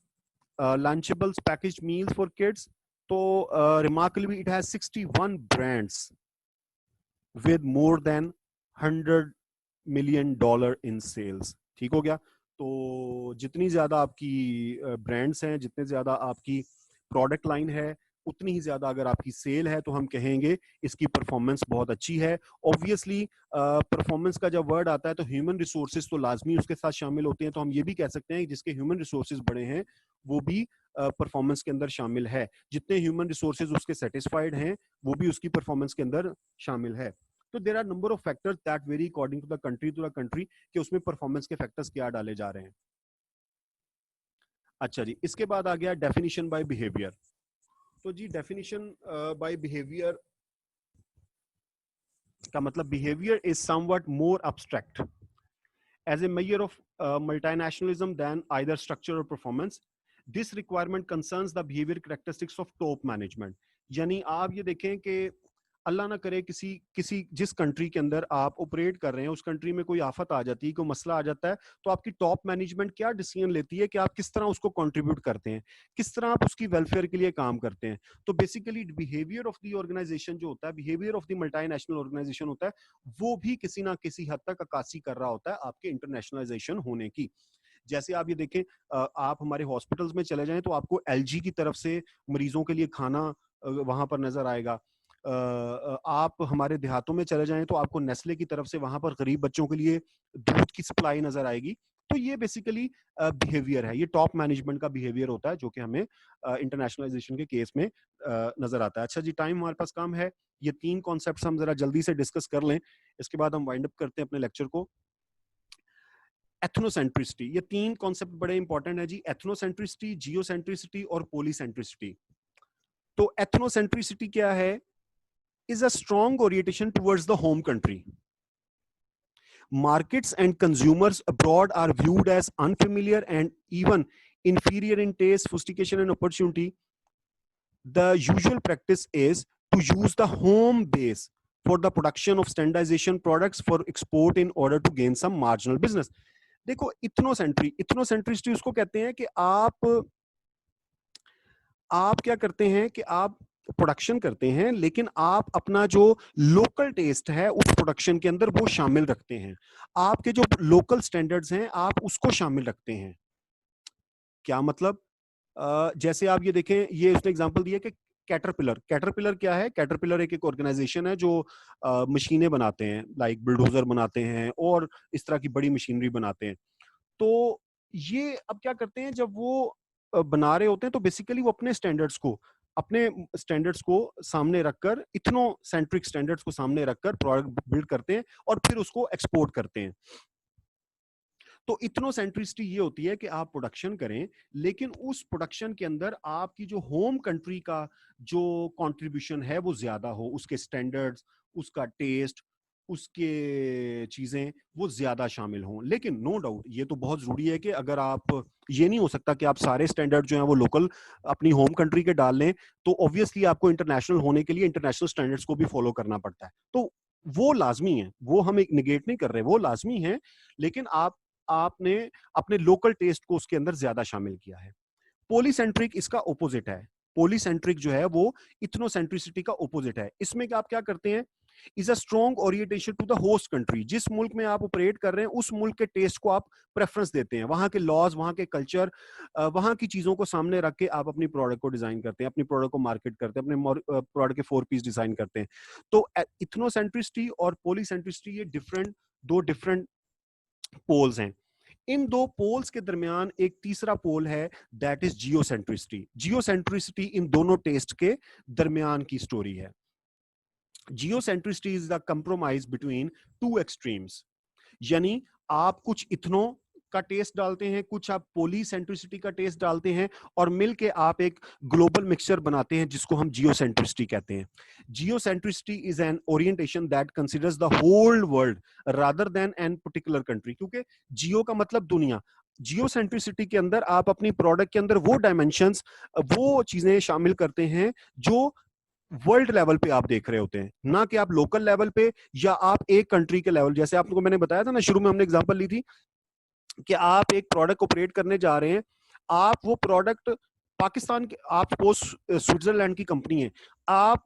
Lunchables packaged meals for kids. So remarkably, it has 61 brands with more than $100 million in sales. ठीक हो गया? तो जितनी ज्यादा आपकी brands हैं, जितने ज्यादा आपकी प्रोडक्ट लाइन है, उतनी ही ज्यादा अगर आपकी सेल है तो हम कहेंगे इसकी परफॉर्मेंस बहुत अच्छी है. ऑब्वियसली परफॉर्मेंस का जब वर्ड आता है तो ह्यूमन रिसोर्सेज तो लाजमी उसके साथ शामिल होते हैं. तो हम ये भी कह सकते हैं कि जिसके ह्यूमन रिसोर्सेज बड़े हैं वो भी परफॉर्मेंस के अंदर शामिल है. जितने ह्यूमन रिसोर्सेज उसके सेटिस्फाइड हैं वो भी उसकी परफॉर्मेंस के अंदर शामिल है. तो there are number of factors that vary according to the country कि उसमें परफॉर्मेंस के फैक्टर्स क्या डाले जा रहे हैं. अच्छा जी, इसके बाद आ गया डेफिनेशन बाय बिहेवियर. तो जी डेफिनेशन बाय बिहेवियर का मतलब behaviour is somewhat more abstract as a measure of multinationalism than either structure or performance. This requirement concerns the behavior characteristics of top management. यानी आप ये देखें कि अल्लाह ना करे किसी जिस कंट्री के अंदर आप ऑपरेट कर रहे हैं उस कंट्री में कोई आफत आ जाती है, कोई मसला आ जाता है, तो आपकी टॉप मैनेजमेंट क्या डिसीजन लेती है कि आप किस तरह उसको कंट्रीब्यूट करते हैं, किस तरह आप उसकी वेलफेयर के लिए काम करते हैं. तो basically behaviour of the organization जो होता है, behaviour of the multinational organization होता है, वो भी किसी ना किसी हद तक अक्कासी कर रहा होता है आपके इंटरनेशनलाइजेशन होने की. जैसे आप ये देखें, आप हमारे हॉस्पिटल्स में चले जाएं तो आपको एलजी की तरफ से मरीजों के लिए खाना वहां पर नजर आएगा. आप हमारे देहातों में चले जाएं तो आपको नेस्ले की तरफ से वहां पर गरीब बच्चों के लिए दूध की सप्लाई नजर आएगी. तो ये बेसिकली बिहेवियर है, ये टॉप मैनेजमेंट का बिहेवियर होता है जो कि हमें इंटरनेशनलाइजेशन के केस में नजर आता है. अच्छा जी, टाइम हमारे पास कम है, ये 3 कॉन्सेप्ट्स हम जरा जल्दी से डिस्कस कर लें, इसके बाद हम वाइंड अप करते हैं अपने लेक्चर को. एथनोसेंट्रिसिटी, ये 3 कॉन्सेप्ट बड़े इंपॉर्टेंट है जी. एथनोसेंट्रिसिटी, जियोसेंट्रिसिटी और पॉलीसेंट्रिसिटी. तो एथनोसेंट्रिसिटी क्या है? is a strong orientation towards the home country. Markets and consumers abroad are viewed as unfamiliar and even inferior in taste, sophistication, and opportunity. The usual practice is to use the home base for the production of standardization products for export in order to gain some marginal business. देखो, इथनोसेंट्रिसिटी उसको कहते हैं कि आप क्या करते हैं कि आप प्रोडक्शन करते हैं लेकिन आप अपना जो लोकल टेस्ट है उस प्रोडक्शन के अंदर वो शामिल रखते हैं. आपके जो लोकल स्टैंडर्ड्स हैं आप उसको शामिल रखते हैं. क्या मतलब? जैसे आप ये देखें, ये उसने एग्जांपल दिया कि कैटरपिलर क्या है? कैटरपिलर एक ऑर्गेनाइजेशन है जो मशीनें बनाते हैं, लाइक बुलडोजर बनाते हैं और इस तरह की बड़ी मशीनरी बनाते हैं. तो ये अब क्या करते हैं, जब वो बना रहे होते हैं तो बेसिकली वो अपने स्टैंडर्ड्स को सामने रखकर, इथनोसेंट्रिक स्टैंडर्ड्स को सामने रखकर प्रोडक्ट बिल्ड करते हैं और फिर उसको एक्सपोर्ट करते हैं. तो इथनोसेंट्रिसिटी ये होती है कि आप प्रोडक्शन करें लेकिन उस प्रोडक्शन के अंदर आपकी जो होम कंट्री का जो कंट्रीब्यूशन है वो ज्यादा हो, उसके स्टैंडर्ड्स, उसका टेस्ट, उसके चीजें वो ज्यादा शामिल हों. लेकिन नो डाउट ये तो बहुत जरूरी है कि अगर आप, ये नहीं हो सकता कि आप सारे स्टैंडर्ड जो हैं वो लोकल अपनी होम कंट्री के डाल लें, तो ऑब्वियसली आपको इंटरनेशनल होने के लिए इंटरनेशनल स्टैंडर्ड्स को भी फॉलो करना पड़ता है. तो वो लाजमी है, वो हम एक निगेट नहीं कर रहे, वो लाजमी है, लेकिन आपने अपने लोकल टेस्ट को उसके अंदर ज्यादा शामिल किया है. पॉलीसेंट्रिक इसका ओपोजिट है. पॉलीसेंट्रिक जो है वो इथनोसेंट्रिसिटी का ओपोजिट है. इसमें आप क्या करते हैं? Is a strong orientation to the host country. जिस मुल्क में आप ऑपरेट कर रहे हैं उस मुल्क के टेस्ट को आप प्रेफरेंस देते हैं, वहां के लॉज, वहां के कल्चर, वहां की चीजों को सामने रख के आप अपनी प्रोडक्ट को डिजाइन करते हैं, अपनी प्रोडक्ट को मार्केट करते हैं, अपने प्रोडक्ट के 4 पीस डिजाइन करते हैं. तो इथनोसेंट्रिसिटी और पॉलीसेंट्रिसिटी ये दो डिफरेंट पोल्स हैं. इन दो पोल्स के दरमियान एक तीसरा पोल है, दैट इज जियोसेंट्रिसिटी. जियोसेंट्रिसिटी इन दोनों टेस्ट के दरमियान की स्टोरी है. Geocentricity is the compromise between 2 extremes. यानी आप कुछ इथनो का टेस्ट डालते हैं, कुछ आप पॉलीसेंट्रिसिटी का टेस्ट डालते हैं और मिलके आप एक ग्लोबल मिक्सचर बनाते हैं जिसको हम जियोसेंट्रिसिटी कहते हैं. Geocentricity is an orientation that considers the whole world rather than an particular country. क्योंकि जियो का मतलब दुनिया, जियो सेंट्रिसिटी के अंदर आप अपनी प्रोडक्ट के अंदर वो डायमेंशंस, वो चीजें शामिल करते हैं जो वर्ल्ड लेवल पे आप देख रहे होते हैं, ना कि आप लोकल लेवल पे या आप एक कंट्री के लेवल। जैसे आपको मैंने बताया था ना, शुरू में हमने एग्जांपल ली थी कि आप एक प्रोडक्ट ऑपरेट करने जा रहे हैं, आप वो प्रोडक्ट पाकिस्तान के, आप सपोज स्विट्जरलैंड की कंपनी है, आप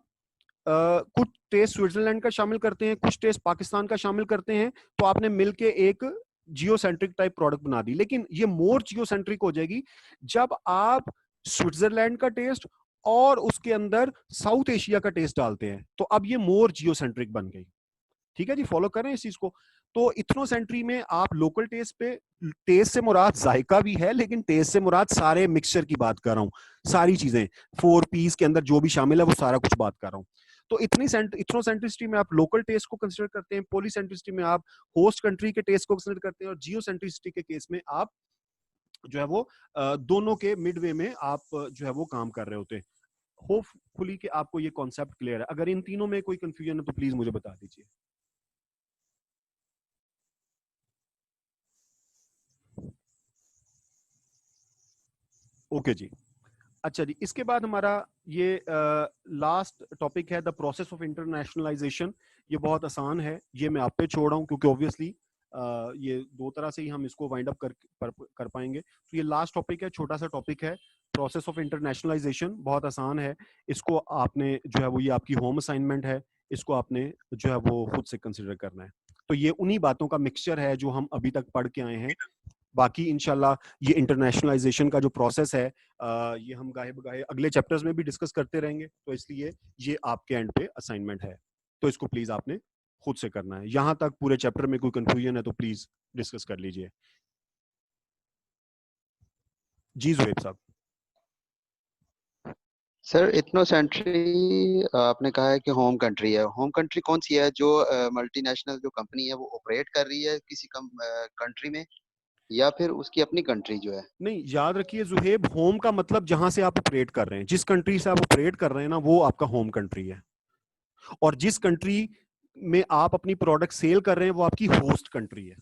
कुछ टेस्ट स्विट्जरलैंड का शामिल करते हैं, कुछ टेस्ट पाकिस्तान का शामिल करते हैं, तो आपने मिलके एक जियोसेंट्रिक टाइप प्रोडक्ट बना दी। लेकिन ये मोर जियोसेंट्रिक हो जाएगी जब आप स्विट्जरलैंड का टेस्ट और उसके अंदर साउथ एशिया का टेस्ट डालते हैं, तो अब ये मोर जियोसेंट्रिक बन गई। ठीक है जी, फॉलो करें इस चीज को। तो इथनोसेंट्री में आप लोकल टेस्ट पे, टेस्ट से मुराद जायका भी है, लेकिन टेस्ट से मुराद सारे मिक्सचर की बात कर रहा हूँ, सारी चीजें 4 पीस के अंदर जो भी शामिल है वो सारा कुछ बात कर रहा हूँ। तो इथनोसेंट्रिसिटी में आप लोकल टेस्ट को कंसिडर करते हैं, पॉलीसेंट्रिसिटी में आप होस्ट कंट्री के टेस्ट को कंसिडर करते हैं, और जियोसेंट्रिसिटी के केस में आप जो है वो दोनों के मिडवे में आप जो है वो काम कर रहे होते हैं। होपफुली कि आपको ये कॉन्सेप्ट क्लियर है। अगर इन तीनों में कोई कंफ्यूजन है तो प्लीज मुझे बता दीजिए। ओके जी। अच्छा जी, इसके बाद हमारा ये लास्ट टॉपिक है द प्रोसेस ऑफ इंटरनेशनलाइजेशन। ये बहुत आसान है, ये मैं आप पे छोड़ रहा हूँ क्योंकि ऑब्वियसली ये दो तरह से ही हम इसको वाइंड अप कर पाएंगे। तो ये लास्ट टॉपिक है, छोटा सा टॉपिक है, प्रोसेस ऑफ इंटरनेशनलाइजेशन। बहुत आसान है, इसको आपने जो है वो, ये आपकी होम असाइनमेंट है, इसको आपने जो है वो खुद से कंसिडर करना है। तो ये उन्हीं बातों का मिक्सचर है जो हम अभी तक पढ़ के आए हैं। बाकी इंशाल्लाह ये इंटरनेशनलाइजेशन का जो प्रोसेस है, ये हम गाहे बगाहे अगले चैप्टर्स में भी डिस्कस करते रहेंगे, तो इसलिए ये आपके एंड पे असाइनमेंट है, तो इसको प्लीज आपने खुद से करना है। यहां तक पूरे चैप्टर में कोई कंफ्यूजन है तो प्लीज डिस्कस कर लीजिए। जी जुएब साहब। सर इथनोसेंट्री आपने कहा है कि होम कंट्री है। होम कंट्री कौन सी है? जो मल्टीनेशनल जो कंपनी है वो ऑपरेट कर रही है किसी कंट्री में, या फिर उसकी अपनी कंट्री जो है? नहीं, याद रखिए जुहेब, होम का मतलब जहां से आप ऑपरेट कर रहे हैं, जिस कंट्री से आप ऑपरेट कर रहे हैं ना, वो आपका होम कंट्री है। और जिस कंट्री में आप अपनी प्रोडक्ट सेल कर रहे हैं वो आपकी होस्ट कंट्री है।